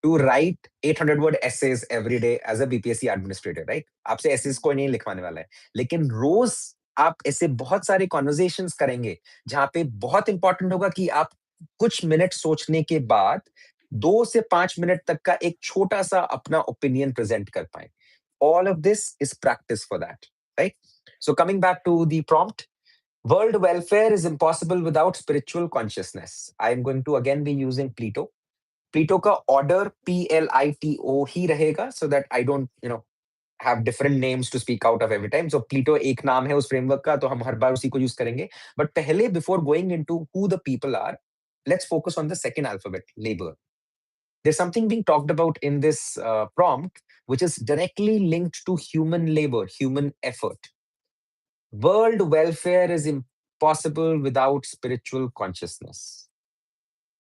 to write 800 word essays every day as a BPSC administrator, right? आपसे essays कोई नहीं लिखवाने वाला है, लेकिन रोज आप ऐसे बहुत सारे कॉन्वर्जेशंस करेंगे जहां पे बहुत इंपॉर्टेंट होगा कि आप कुछ मिनट सोचने के बाद 2 से 5 मिनट तक का एक छोटा सा अपना ओपिनियन प्रेजेंट कर पाए। All of this is practice for that, right? So coming back to the prompt, world welfare is impossible without spiritual consciousness. I am going to again be using Plato. Plato का order PLITO ही रहेगा, so that I don't, have different names to speak out of every time. So Plato एक नाम है उस framework का, तो हम हर बार उसी को use करेंगे. But पहले, before going into who the people are, let's focus on the second alphabet, labor. There's something being talked about in this prompt, which is directly linked to human labor, human effort. World welfare is impossible without spiritual consciousness.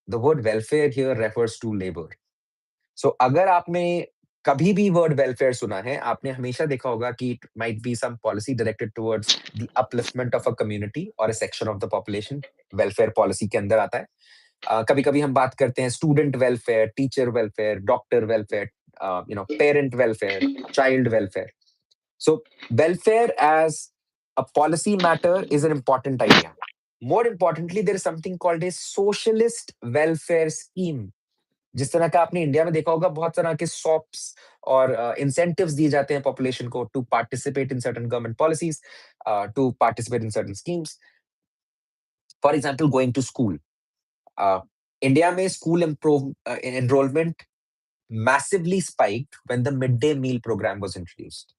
The word welfare here refers to labor. So अगर आपने कभी भी word welfare सुना है, आपने हमेशा देखा होगा कि it might be some policy directed towards the upliftment of a community और a section of the population. Welfare policy के अंदर आता है। कभी-कभी हम बात करते हैं student welfare, teacher welfare, doctor welfare, parent welfare, child welfare. So, welfare as a policy matter is an important idea. More importantly, there is something called a socialist welfare scheme. जिस तरह का आपने इंडिया में देखा होगा, बहुत तरह के सॉप्स और इंसेंटिव्स दिए जाते हैं पॉपुलेशन को to participate in certain government policies, to participate in certain schemes. For example, going to school. India में school enrolment massively spiked when the midday meal program was introduced,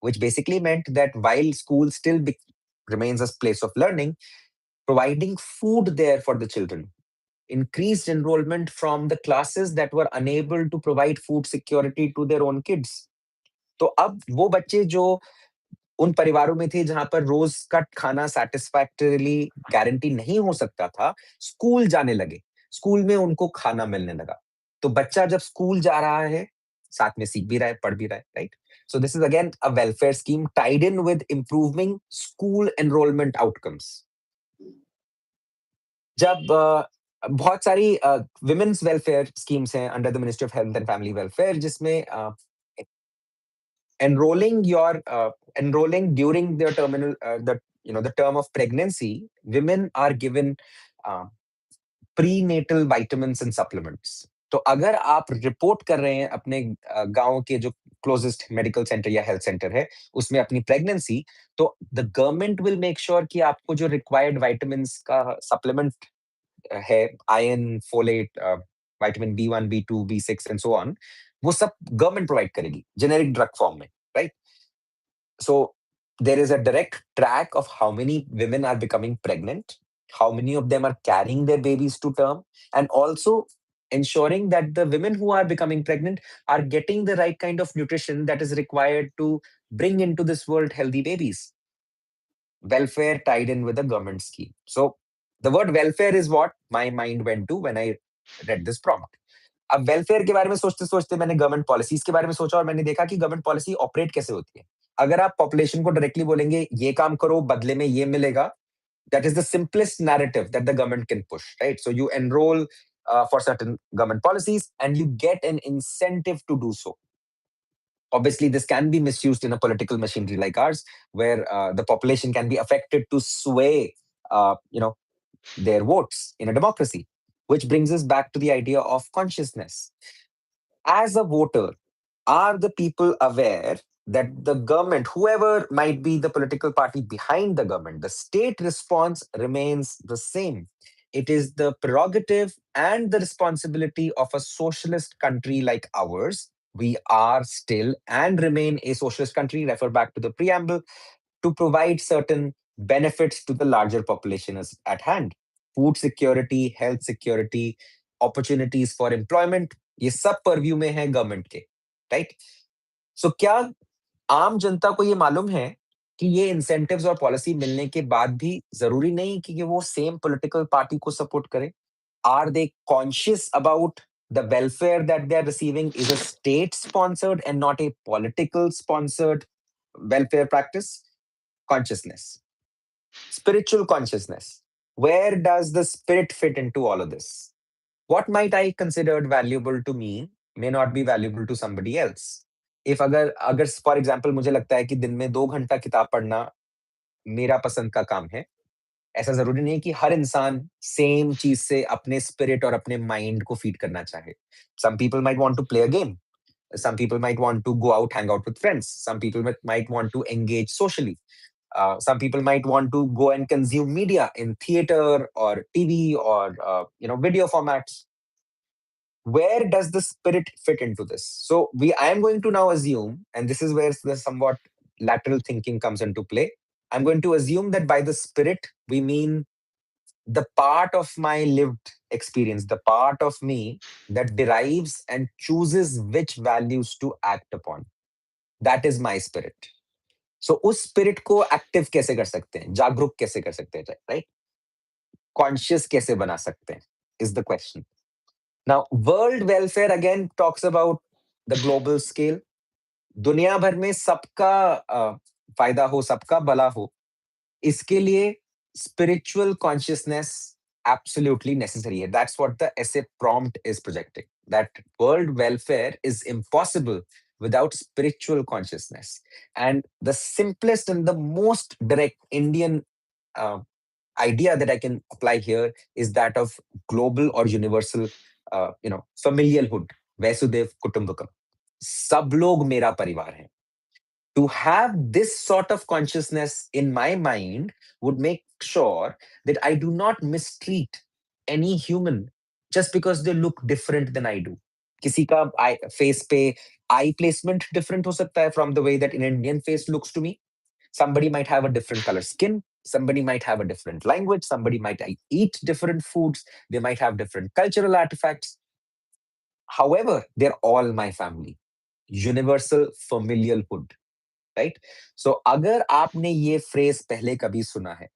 which basically meant that while school still remains a place of learning, providing food there for the children increased enrollment from the classes that were unable to provide food security to their own kids. तो अब वो बच्चे जो उन परिवारों में थे जहां पर रोज का खाना सैटिस्फैक्टरीली गारंटी नहीं हो सकता था, स्कूल जाने लगे, स्कूल में उनको खाना मिलने लगा। तो बच्चा जब स्कूल जा रहा है, साथ में सीख भी रहा है, पढ़ भी रहा है, right? So this is again a welfare scheme tied in with improving school enrolment outcomes. जब बहुत सारी विमेन्स वेलफेयर स्कीम्स हैं under the ministry of health and family welfare, जिसमें enrolling during their the term of pregnancy, women are given prenatal vitamins and supplements. तो अगर आप report कर रहे हैं अपने गांव के जो क्लोजेस्ट मेडिकल सेंटर या हेल्थ सेंटर है उसमें अपनी प्रेगनेंसी, तो the government will make sure कि आपको जो रिक्वायर्ड विटामिन्स का सप्लीमेंट है, iron, folate, vitamin B1, B2, B6 and so on, वो सब गवर्नमेंट प्रोवाइड करेगी जेनेरिक ड्रग फॉर्म में, right? So there is a direct track of how many women are becoming pregnant, how many of them are carrying their babies to term, and also ensuring that the women who are becoming pregnant are getting the right kind of nutrition that is required to bring into this world healthy babies. Welfare tied in with a government scheme. So the word welfare is what my mind went to when I read this prompt. अब welfare के बारे में सोचते-सोचते मैंने government policies के बारे में सोचा और मैंने देखा कि गवर्नमेंट पॉलिसी ऑपरेट कैसे होती है। अगर आप पॉपुलेशन को डायरेक्टली बोलेंगे, ये काम करो, बदले में ये मिलेगा, that is the simplest narrative that the government can push, right? So you enroll for certain government policies and you get an incentive to do so. Obviously, this can be misused in a political machinery like ours, where the population can be affected to sway, their votes in a democracy, which brings us back to the idea of consciousness. As a voter, are the people aware that the government, whoever might be the political party behind the government, the state response remains the same? It is the prerogative and the responsibility of a socialist country like ours. We are still and remain a socialist country, refer back to the preamble, to provide certain benefits to the larger population as at hand. Food security, health security, opportunities for employment, ये सब purview में है government के, right? सो क्या आम जनता को ये मालूम है कि ये इंसेंटिव्स और पॉलिसी मिलने के बाद भी जरूरी नहीं कि वो सेम पॉलिटिकल पार्टी को सपोर्ट करें? Are they conscious about the welfare that they're receiving is a state sponsored and not a political sponsored welfare practice? Consciousness, spiritual consciousness. Where does the spirit fit into all of this? What might I considered valuable to me may not be valuable to somebody else. If अगर for example मुझे लगता है कि दिन में 2 घंटा किताब पढ़ना मेरा पसंद का काम है, ऐसा जरूरी नहीं कि हर इंसान सेम चीज से अपने स्पिरिट और अपने माइंड को फीड करना चाहे. Some people might want to play a game. Some people might want to go out, hang out with friends. Some people might want to engage socially. Some people might want to go and consume media in theater or TV or video formats. Where does the spirit fit into this? So I am going to now assume, and this is where the somewhat lateral thinking comes into play. I'm going to assume that by the spirit we mean the part of my lived experience, the part of me that derives and chooses which values to act upon. That is my spirit. So उस spirit को active कैसे कर सकते हैं, जागरूक कैसे कर सकते हैं, right? Conscious कैसे बना सकते हैं is the question. Now, world welfare again talks about the global scale. दुनिया भर में सबका फायदा हो, सबका भला हो, इसके लिए spiritual consciousness absolutely necessary है. That's what the essay prompt is projecting. That world welfare is impossible without spiritual consciousness. And the simplest and the most direct Indian uh, idea that I can apply here is that of global or universal, familialhood. Vasudev Kutumbakam. सब लोग मेरा परिवार है. To have this sort of consciousness in my mind would make sure that I do not mistreat any human just because they look different than I do. किसी का face पे eye placement different हो सकता है from the way that an Indian face looks to me. Somebody might have a different color skin. Somebody might have a different language. Somebody might eat different foods. They might have different cultural artifacts. However, they're all my family. Universal familialhood. Right? So अगर आपने ये phrase पहले कभी सुना है,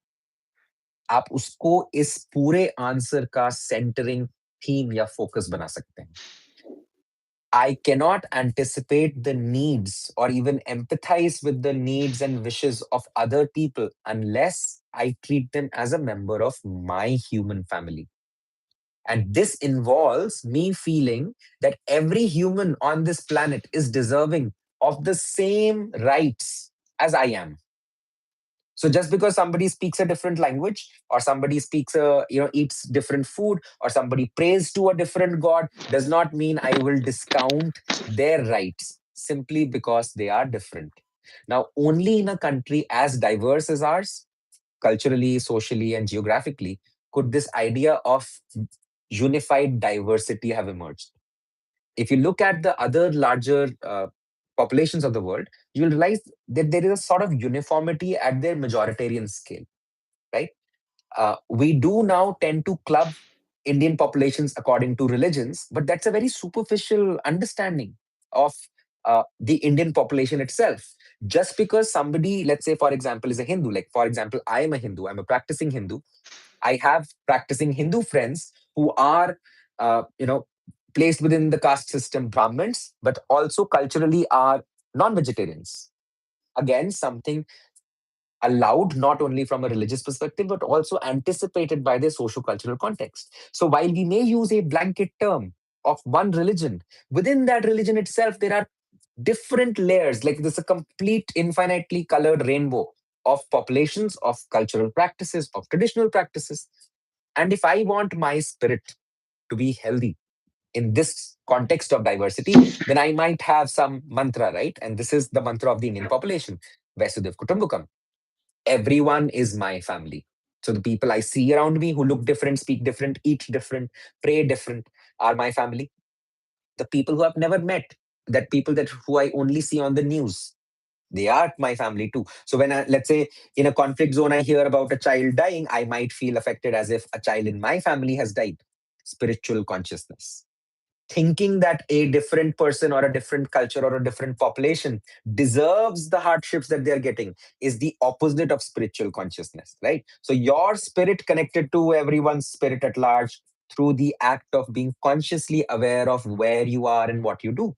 आप उसको इस पूरे आंसर का सेंटरिंग थीम या फोकस बना सकते हैं. I cannot anticipate the needs or even empathize with the needs and wishes of other people unless I treat them as a member of my human family. And this involves me feeling that every human on this planet is deserving of the same rights as I am. So just because somebody speaks a different language or somebody speaks eats different food or somebody prays to a different god does not mean I will discount their rights. simply because they are different. Now, only in a country as diverse as ours, culturally, socially, and geographically, could this idea of unified diversity have emerged. If you look at the other larger populations of the world, you will realize that there is a sort of uniformity at their majoritarian scale, right? We do now tend to club Indian populations according to religions, but that's a very superficial understanding of the Indian population itself. Just because somebody, let's say, for example, is a Hindu, like, for example, I am a Hindu, I'm a practicing Hindu. I have practicing Hindu friends who are, placed within the caste system Brahmins, but also culturally are non vegetarians. Again, something allowed not only from a religious perspective, but also anticipated by their socio-cultural context. So while we may use a blanket term of one religion, within that religion itself, there are different layers, like there's a complete infinitely colored rainbow of populations, of cultural practices, of traditional practices. And if I want my spirit to be healthy in this context of diversity, then I might have some mantra, right? And this is the mantra of the Indian population, Vasudev Kutumbakam. Everyone is my family. So the people I see around me who look different, speak different, eat different, pray different are my family. The people who I've never met, that people that who I only see on the news, they are my family too. So when I, let's say, in a conflict zone, I hear about a child dying, I might feel affected as if a child in my family has died. Spiritual consciousness, thinking that a different person or a different culture or a different population deserves the hardships that they're getting, is the opposite of spiritual consciousness, right? So your spirit connected to everyone's spirit at large through the act of being consciously aware of where you are and what you do.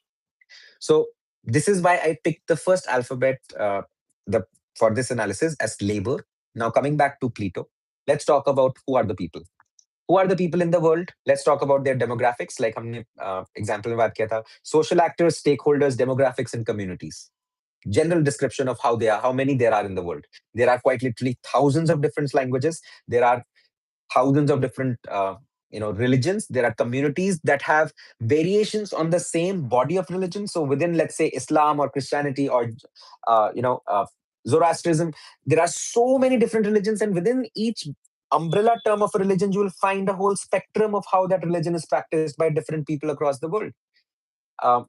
So this is why I picked the first alphabet the for this analysis as labor. Now coming back to Plato, let's talk about who are the people. Who are the people in the world? Let's talk about their demographics. Like हमने example में बात किया था, social actors, stakeholders, demographics, and communities. General description of how they are, how many there are in the world. There are quite literally thousands of different languages. There are thousands of different religions. There are communities that have variations on the same body of religion. So within, let's say, Islam or Christianity or Zoroastrianism, there are so many different religions, and within each umbrella term of a religion, you will find a whole spectrum of how that religion is practiced by different people across the world. Um,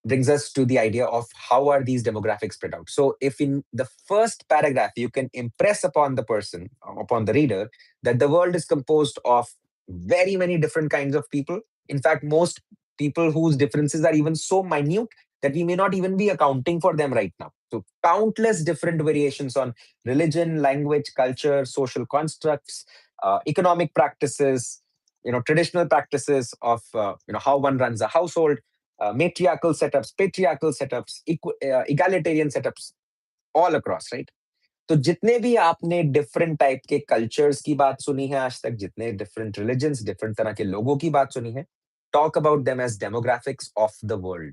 Brings us to the idea of how are these demographics spread out. So if in the first paragraph you can impress upon the person, upon the reader, that the world is composed of very many different kinds of people. In fact, most people whose differences are even so minute that we may not even be accounting for them right now. So countless different variations on religion, language, culture, social constructs, economic practices, traditional practices of how one runs a household, matriarchal setups, patriarchal setups, egalitarian setups, all across, right? तो जितने भी आपने different type के cultures की बात सुनी है आज तक, जितने डिफरेंट रिलीजन्स, डिफरेंट तरह के लोगों की बात सुनी है, talk about them as demographics of the world.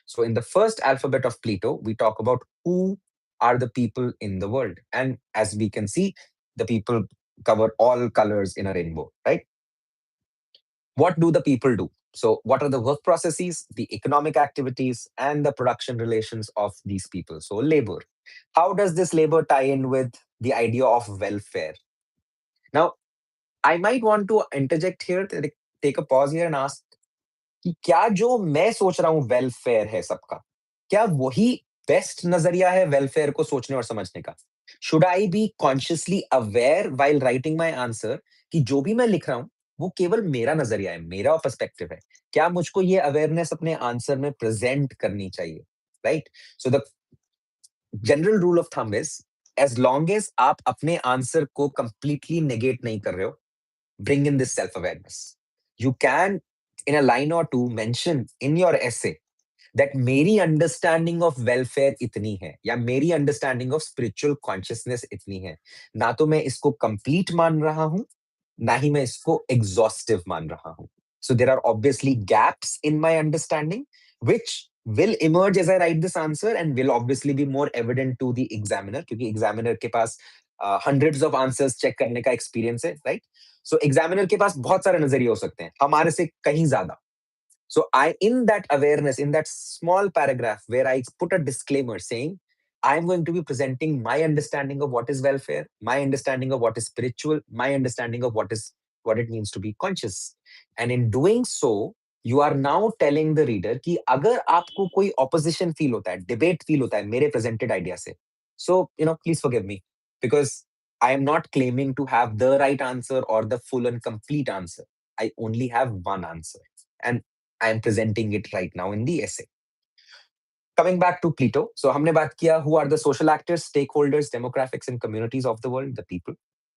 So in the first alphabet of Plato, we talk about who are the people in the world. And as we can see, the people cover all colors in a rainbow, right? What do the people do? So, what are the work processes, the economic activities, and the production relations of these people? So, labor. How does this labor tie in with the idea of welfare? Now, I might want to interject here, take a pause here and ask कि क्या जो मैं सोच रहा हूँ welfare है सबका, क्या वही बेस्ट नजरिया है वेलफेयर को सोचने और समझने का? Should I B consciously aware while writing my answer कि जो भी मैं लिख रहा हूं वो केवल मेरा नजरिया है, मेरा पर्सपेक्टिव है? क्या मुझको ये अवेयरनेस अपने आंसर में प्रेजेंट करनी चाहिए, right? So the general rule of thumb is, as long as आप अपने आंसर को कंप्लीटली नेगेट नहीं कर रहे हो, bring in this self awareness. You can, in a line or two, mention in your essay that मेरी understanding of welfare इतनी है, या मेरी अंडरस्टैंडिंग ऑफ स्पिरिचुअल कॉन्शियसनेस इतनी है. ना तो मैं इसको कंप्लीट मान रहा हूं, ना ही मैं इसको एग्जॉस्टिव मान रहा हूं. So there are obviously gaps in my understanding, which will emerge as I write this answer and will obviously be more evident to the examiner, क्योंकि examiner के पास hundreds of answers check करने का experience है, right? So examiner के पास बहुत सारे नजरिए हो सकते हैं, हमारे से कहीं ज्यादा. So in that awareness, in that small paragraph where I put a disclaimer saying, I'm going to be presenting my understanding of what is welfare, my understanding of what is spiritual, my understanding of what it means to be conscious. And in doing so, you are now telling the reader कि अगर आपको कोई opposition feel होता है, debate feel होता है मेरे presented idea से, so please forgive me, because I am not claiming to have the right answer or the full and complete answer. I only have one answer, and I am presenting it right now in the essay. Coming back to Plato, so हमने बात किया who are the social actors, stakeholders, demographics and communities of the world, the people.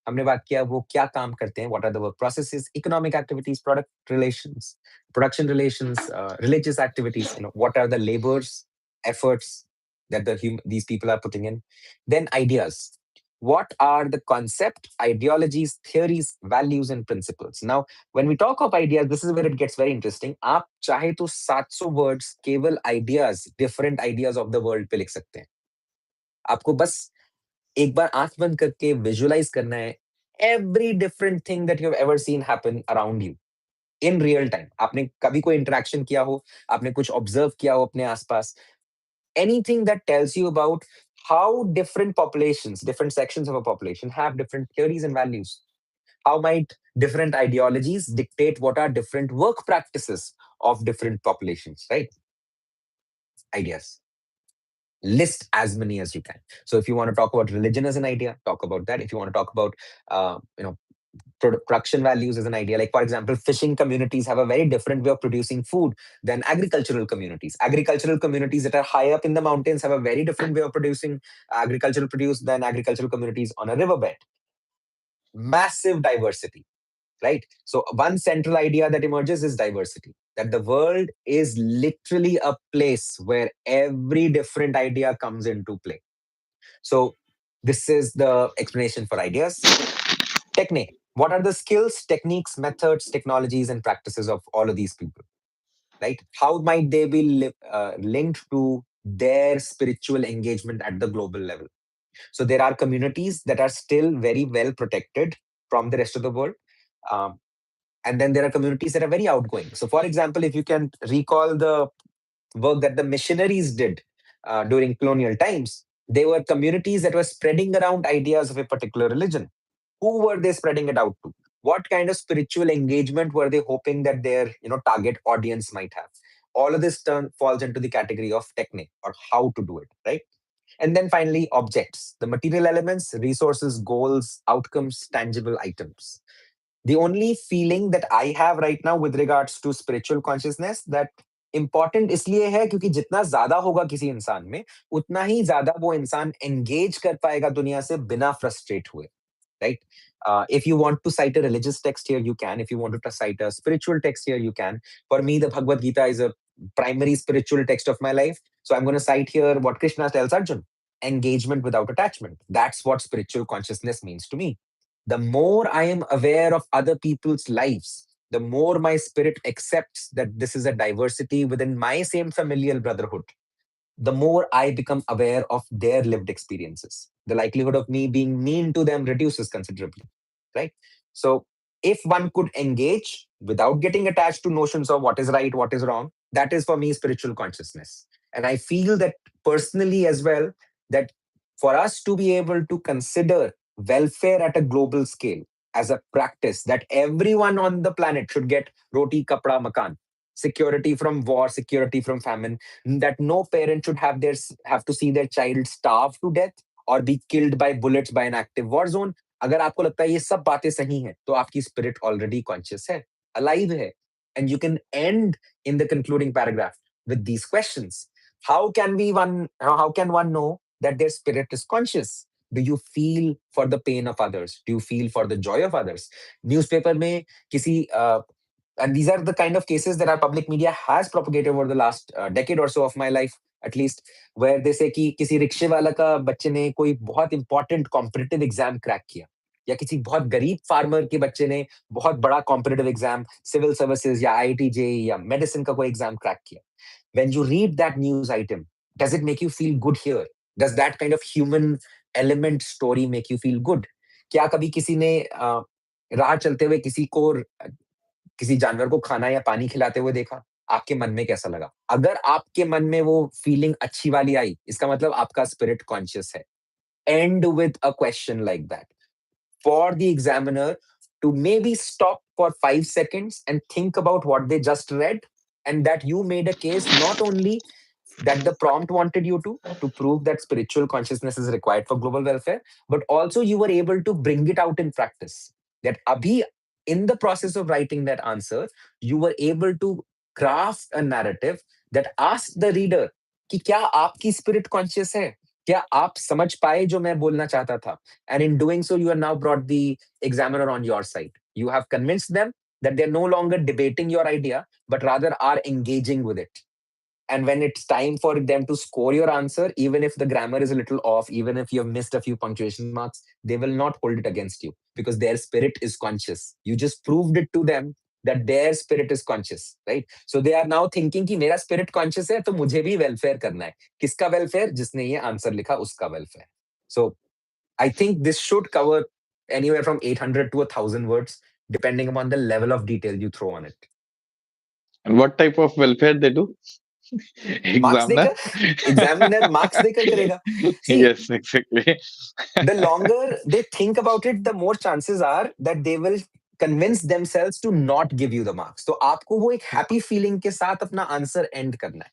हमने बात किया वो क्या काम करते हैं, what are the work processes, economic activities, production relations, religious activities, what are the labors, efforts that these people are putting in. Then ideas. What are the concept, ideologies, theories, values and principles? Now, when we talk of ideas, this is where it gets very interesting. आप चाहे तो 700 words केवल ideas, different ideas of the world पे लिख सकते हैं. आपको बस एक बार आंख बंद करके visualize करना है every different thing that you have ever seen happen around you in real time. आपने कभी कोई interaction किया हो, आपने कुछ observe किया हो अपने आसपास, anything that tells you about how different populations, different sections of a population have different theories and values. How might different ideologies dictate what are different work practices of different populations, right? Ideas. List as many as you can. So if you want to talk about religion as an idea, talk about that. If you want to talk about, production values as an idea, like for example, fishing communities have a very different way of producing food than agricultural communities. Agricultural communities that are high up in the mountains have a very different way of producing agricultural produce than agricultural communities on a riverbed. Massive diversity. Right? So one central idea that emerges is diversity, that the world is literally a place where every different idea comes into play. So this is the explanation for ideas. Technique. What are the skills, techniques, methods, technologies, and practices of all of these people? Right? How might they be linked to their spiritual engagement at the global level? So there are communities that are still very well protected from the rest of the world. Um, and then there are communities that are very outgoing. So, for example, if you can recall the work that the missionaries did during colonial times, they were communities that were spreading around ideas of a particular religion. Who were they spreading it out to? What kind of spiritual engagement were they hoping that their target audience might have? All of this falls into the category of technique, or how to do it, right? And then finally, objects, the material elements, resources, goals, outcomes, tangible items. The only feeling that I have right now with regards to spiritual consciousness, that important इसलिए है क्योंकि जितना ज्यादा होगा किसी इंसान में, उतना ही ज्यादा वो इंसान engage कर पाएगा दुनिया से बिना frustrate हुए, right? If you want to cite a religious text here, you can. If you want to cite a spiritual text here, you can. For me, the Bhagavad Gita is a primary spiritual text of my life. So I'm going to cite here what Krishna tells Arjun: engagement without attachment. That's what spiritual consciousness means to me. The more I am aware of other people's lives, the more my spirit accepts that this is a diversity within my same familial brotherhood, the more I become aware of their lived experiences. The likelihood of me being mean to them reduces considerably, right? So, if one could engage without getting attached to notions of what is right, what is wrong, that is for me spiritual consciousness. And I feel that personally as well, that for us to be able to consider welfare at a global scale as a practice, that everyone on the planet should get roti, kapra, makan, security from war, security from famine, that no parent should have to see their child starve to death or be killed by bullets by an active war zone. अगर आपको लगता है ये सब बातें सही हैं, तो आपकी spirit already conscious है, alive है. And you can end in the concluding paragraph with these questions. How can one know that their spirit is conscious? Do you feel for the pain of others? Do you feel for the joy of others? Newspaper में किसी and these are the kind of cases that our public media has propagated over the last decade or so of my life, at least, where they say कि किसी रिक्शे वाला का बच्चे ने कोई बहुत इंपॉर्टेंट कॉम्पिटिटिव एग्जाम क्रैक किया, या किसी बहुत गरीब फार्मर के बच्चे ने बहुत बड़ा कॉम्पिटिटिव एग्जाम सिविल सर्विसेज या आईआईटी जेई या मेडिसिन का कोई एग्जाम क्रैक किया. When you read that news item, does it make you feel good here? Does that kind of human element story make you feel good? क्या कभी किसी ने राह चलते हुए किसी जानवर को खाना या पानी खिलाते हुए देखा? आपके मन में कैसा लगा? अगर आपके मन में वो फीलिंग अच्छी वाली आई, इसका मतलब आपका स्पिरिट कॉन्शियस है। End with a question like that for the examiner to maybe stop for 5 seconds and think about what they just read, and that you made a case not only that the prompt wanted you to prove that spiritual consciousness is required for global welfare, but also you were able to bring it out in practice. That abhi, in the process of writing that answer, you were able to craft a narrative that asked the reader कि क्या आपकी spirit conscious है? क्या आप समझ पाए जो मैं बोलना चाहता था? And in doing so, you have now brought the examiner on your side. You have convinced them that they're no longer debating your idea, but rather are engaging with it. And when it's time for them to score your answer, even if the grammar is a little off, even if you have missed a few punctuation marks, they will not hold it against you because their spirit is conscious. You just proved it to them that their spirit is conscious, right? So they are now thinking कि मेरा spirit conscious है तो मुझे भी welfare करना है. किसका welfare? जिसने ये answer लिखा उसका welfare. So I think this should cover anywhere from 800 to 1,000 words, depending upon the level of detail you throw on it. And what type of welfare they do? Marks Examiner? देकर, examiner marks देकर करेगा. See, Yes, exactly. the longer they think about it, the more chances are that they will convince themselves to not give you the marks. तो आपको वो एक happy feeling के साथ अपना आंसर एंड करना है.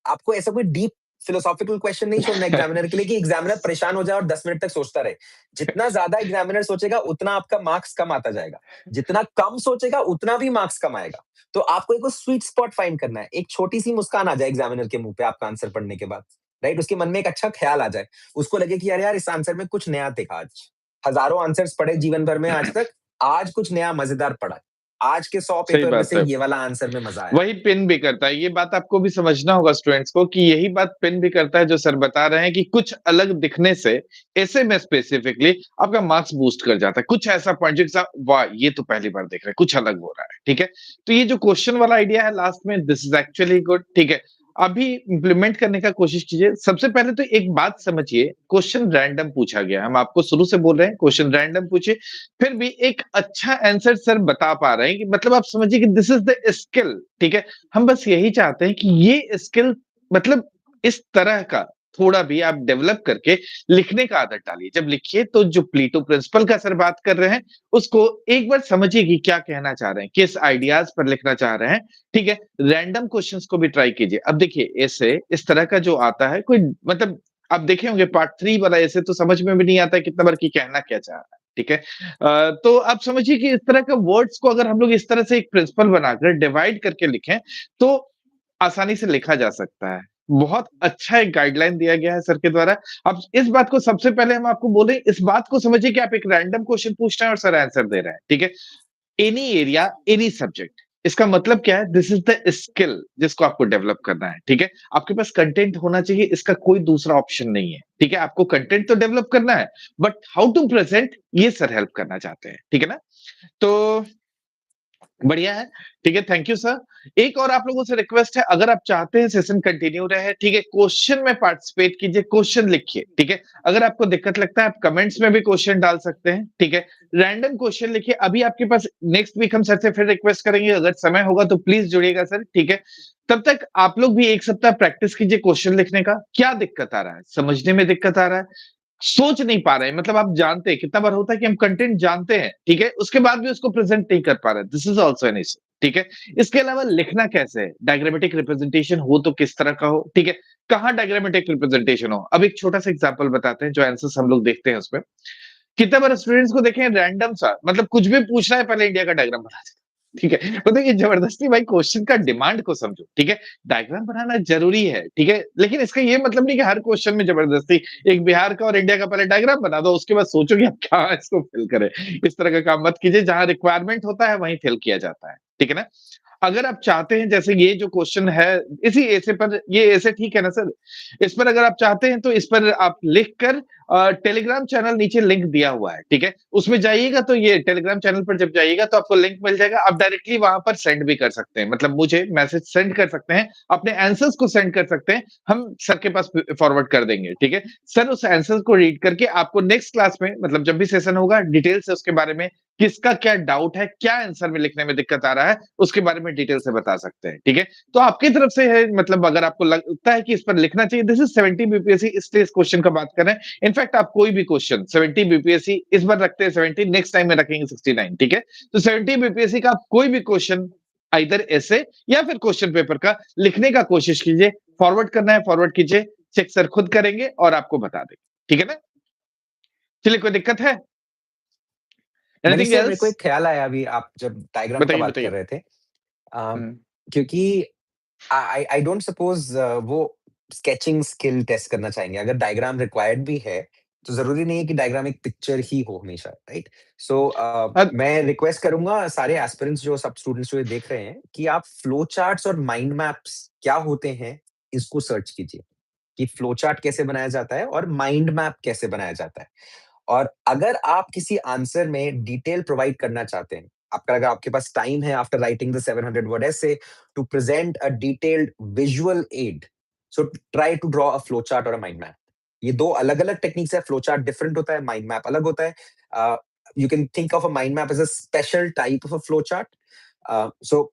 आपको ऐसा कोई डीप फिलोसॉफिकल क्वेश्चन नहीं छोड़ना एग्जामिनर के लिए कि एग्जामिनर परेशान हो जाए और 10 मिनट तक सोचता रहे. जितना ज्यादा एग्जामिनर सोचेगा उतना आपका मार्क्स कम आता जाएगा. जितना कम सोचेगा उतना भी मार्क्स कम आएगा. तो आपको एक स्वीट स्पॉट फाइंड करना है. एक छोटी सी मुस्कान आ जाए एग्जामिनर के मुंह पे आपका आंसर पढ़ने के बाद, राइट? उसके मन में एक अच्छा ख्याल आ जाए. उसको लगे कि यार यार इस आंसर में कुछ नया देखा आज. हजारों आंसर्स पढ़े जीवन भर में आज तक, आज कुछ नया मजेदार पढ़ा. आज के 100 सही पेपर में बात से है। ये वाला आंसर में मजा आया. वही पिन भी करता है। ये बात आपको भी समझना होगा स्टूडेंट्स को कि यही बात पिन भी करता है जो सर बता रहे हैं कि कुछ अलग दिखने से ऐसे में स्पेसिफिकली आपका मार्क्स बूस्ट कर जाता है। कुछ ऐसा पॉइंट जो सा वाह! ये तो पहली बार देख रहे हैं, कुछ अलग हो रहा है, ठीक है? तो ये जो क्वेश्चन वाला आइडिया है लास्ट में दिस इज़ एक्चुअली गुड, ठीक है? अभी इम्प्लीमेंट करने का कोशिश कीजिए। सबसे पहले तो एक बात समझिए, क्वेश्चन रैंडम पूछा गया है। हम आपको शुरू से बोल रहे हैं क्वेश्चन रैंडम पूछिए, फिर भी एक अच्छा आंसर सर बता पा रहे हैं कि मतलब आप समझिए कि दिस इज़ द स्किल, ठीक है? हम बस यही चाहते हैं कि ये स्किल मतलब इस तरह का थोड़ा भी आप डेवलप करके लिखने का आदत डालिए। जब लिखिए तो जो प्लेटो प्रिंसिपल का सर बात कर रहे हैं, उसको एक बार समझिए कि क्या कहना चाह रहे हैं, किस आइडियाज़ पर लिखना चाह रहे हैं, ठीक है? रैंडम क्वेश्चंस को भी ट्राई कीजिए। अब देखिए ऐसे इस तरह का जो आता है कोई मतलब आप देखे होंगे पार्ट 3 वाला ऐसे तो समझ में भी नहीं आता है कितना बार कि कहना क्या चाह रहा है, ठीक है? तो आप समझिए कि इस तरह के वर्ड्स को अगर हम लोग इस तरह से एक प्रिंसिपल बनाकर डिवाइड करके लिखें, तो आसानी से लिखा जा सकता है। बहुत अच्छा एक गाइडलाइन दिया गया है सर के द्वारा। अब इस बात को सबसे पहले हम आपको बोले, इस बात को समझिए कि आप एक रैंडम क्वेश्चन पूछ रहे हैं और सर आंसर दे रहे हैं, ठीक है? Any area, any subject. इसका मतलब क्या है? दिस इज़ द स्किल जिसको आपको डेवलप करना है, ठीक है? आपके पास कंटेंट होना चाहिए, इसका कोई दूसरा ऑप्शन नहीं है, ठीक है? आपको कंटेंट तो डेवलप करना है, बट हाउ टू प्रेजेंट ये सर हेल्प करना चाहते हैं, ठीक है ना? तो बढ़िया है, ठीक है, थैंक यू सर। एक और आप लोगों से रिक्वेस्ट है, अगर आप चाहते हैं सेशन कंटिन्यू रहे, ठीक है, क्वेश्चन में पार्टिसिपेट कीजिए, क्वेश्चन लिखिए, ठीक है? अगर आपको दिक्कत लगता है, आप कमेंट्स में भी क्वेश्चन डाल सकते हैं, ठीक है? रैंडम क्वेश्चन लिखिए, अभी आपके पास नेक्स्ट वीक हम सर से फिर रिक्वेस्ट करेंगे, अगर समय होगा तो प्लीज जुड़िएगा सर, ठीक है? तब तक आप लोग भी 1 सप्ताह प्रैक्टिस कीजिए क्वेश्चन लिखने का। क्या दिक्कत आ रहा है? समझने में दिक्कत आ रहा है? सोच नहीं पा रहे हैं मतलब आप जानते हैं कितना बार होता है कि हम कंटेंट जानते हैं, ठीक है? उसके बाद भी उसको प्रेजेंट नहीं कर पा रहे हैं। This is also an issue, ठीक है? इसके अलावा लिखना कैसे है? डायग्रामेटिक रिप्रेजेंटेशन हो तो किस तरह का हो, ठीक है? कहाँ डायग्रामेटिक रिप्रेजेंटेशन हो? अब एक छोटा-सा एग्जांपल बताते हैं जो आंसर्स हम लोग देखते हैं उसमें। कितना बार स्टूडेंट्स को देखें रैंडम सा मतलब कुछ भी पूछ रहा है पहले इंडिया का डायग्राम बना देता है, ठीक है? मतलब ये जबरदस्ती भाई क्वेश्चन का डिमांड को समझो, ठीक है? डायग्राम बनाना ज़रूरी है, ठीक है? लेकिन इसका ये मतलब नहीं कि हर क्वेश्चन में जबरदस्ती एक बिहार का और इंडिया का पहले डायग्राम बना दो, उसके बाद सोचो कि आप क्या इसको फिल करें। इस तरह का काम मत कीजिए, जहाँ रिक्वायरमेंट होता है वहीं फिल किया जाता है, ठीक है ना? अगर आप चाहते हैं जैसे ये जो क्वेश्चन है इसी ऐसे पर ये ऐसे ठीक है ना सर? इस पर अगर आप चाहते हैं तो इस पर आप लिख कर टेलीग्राम चैनल नीचे लिंक दिया हुआ है, ठीक है? उसमें जाइएगा तो ये टेलीग्राम चैनल पर जब जाइएगा तो आपको लिंक मिल जाएगा, आप डायरेक्टली वहाँ पर सेंड भी कर सकते हैं, मतलब मुझे मैसेज सेंड कर सकते हैं, अपने आंसर्स को सेंड कर सकते हैं, हम सर के पास फॉरवर्ड कर देंगे, ठीक है? सर उस आंसर्स को रीड करके आपको नेक्स्ट क्लास में मतलब जब भी सेशन होगा डिटेल से उसके बारे में किसका क्या डाउट है, क्या आंसर में लिखने में दिक्कत आ रहा है, उसके बारे में डिटेल से बता सकते हैं, ठीक है? तो आपकी तरफ से है मतलब अगर आपको लगता है कि इस पर लिखना चाहिए, दिस इज 70 बीपीएससी, इसलिए इस क्वेश्चन का बात कर रहे हैं। इनफैक्ट आप कोई भी क्वेश्चन 70 बीपीएससी इस बार रखते हैं 70, नेक्स्ट टाइम में रखेंगे 69, ठीक है? तो 70 बीपीएससी का आप कोई भी क्वेश्चन आइदर ऐसे या फिर क्वेश्चन पेपर का लिखने का कोशिश कीजिए, फॉरवर्ड करना है फॉरवर्ड कीजिए, चेक सर खुद करेंगे और आपको बता देंगे, ठीक है ना? चलिए, कोई दिक्कत है? मनीष एनीथिंग सर, मेरे एल्स? को एक ख्याल आया अभी आप जब डायग्राम का बताइए बात कर बताइए। रहे थे। हम्म। क्योंकि आई डोंट सपोज वो स्केचिंग स्किल टेस्ट करना चाहेंगे। अगर डायग्राम रिक्वायर्ड भी है, तो ज़रूरी नहीं है कि डायग्राम एक पिक्चर ही हो हमेशा, राइट? सो मैं रिक्वेस्ट करूँगा सारे एस्पिरेंट्स जो सब स्टूडेंट्स जो ये देख रहे हैं कि आप फ्लो चार्ट्स और माइंड मैप्स क्या होते हैं, इसको सर्च कीजिए कि फ्लो चार्ट कैसे बनाया जाता है और माइंड मैप कैसे बनाया जाता है। और अगर आप किसी आंसर में डिटेल प्रोवाइड करना चाहते हैं, आपका अगर आपके पास टाइम है after writing the 700 word essay to present a detailed visual aid, so try to draw a flow chart और अ माइंड मैप। ये दो अलग-अलग टेक्निक्स है, फ्लो चार्ट डिफरेंट होता है, माइंड मैप अलग होता है। You can think of a mind map as a special type of a flow chart. So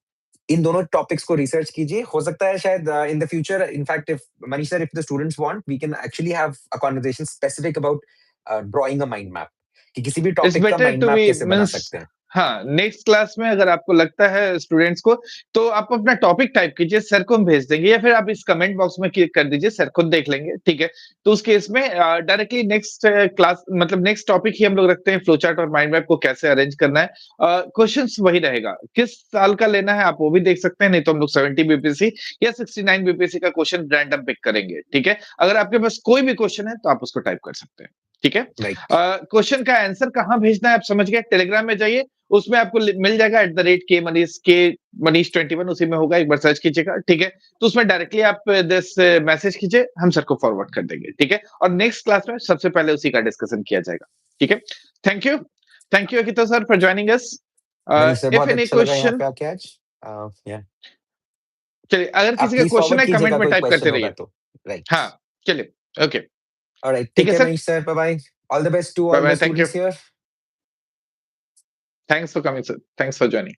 इन दोनों टॉपिक्स को रिसर्च कीजिए। हो सकता है शायद in the future, in fact if Manish sir, if the students want, we can actually have a conversation specific about drawing a mind map, कि किसी भी इट्स टॉपिक का better mind to map be कैसे बना मीन्स सकते हैं। हाँ, next class में अगर आपको लगता है स्टूडेंट्स को, तो आप अपना टॉपिक टाइप कीजिए, सर को हम भेज देंगे, या फिर आप इस कमेंट बॉक्स में क्लिक कर दीजिए, सर खुद देख लेंगे, ठीक है? तो उस केस में डायरेक्टली नेक्स्ट क्लास मतलब नेक्स्ट टॉपिक ही हम लोग रखते हैं, फ्लो चार्ट और माइंड मैप को कैसे अरेंज करना है। क्वेश्चंस वही रहेगा, किस साल का लेना है आप वो भी देख सकते हैं, नहीं तो हम लोग 70 बीपीएससी या 69 बीपीएससी का क्वेश्चन रैंडम पिक करेंगे, ठीक है? अगर आपके पास कोई भी क्वेश्चन है तो आप उसको टाइप कर सकते हैं, ठीक है? राइट। क्वेश्चन का आंसर कहाँ भेजना है आप समझ गए, टेलीग्राम में जाइए, उसमें आपको मिल जाएगा @के मनीष के मनीष 21, उसी में होगा, एक बार सर्च कीजिएगा, ठीक है? तो उसमें डायरेक्टली आप दिस मैसेज कीजिए, हम सर को फॉरवर्ड कर देंगे, ठीक है? और नेक्स्ट क्लास में सबसे पहले उसी का डिस्कशन किया जाएगा, ठीक है? Thank you Akito sir for joining us. Manish sir, if बहुत एनी अच्छा लगा यहाँ क्वेश्चन, पे आके आज। या चलिए अगर आप किसी का प्लीज क्वेश्चन फॉरवर्ड है कमेंट कीजिएगा में कोई टाइप क्वेश्चन करते होगा रहिए। तो। राइट। हाँ, चलिए, ओके, ऑलराइट, ठीक टेक है care sir, Manish sir, bye bye. All the best to bye all the bye, thank you, students here. Thanks for coming sir, thanks for joining.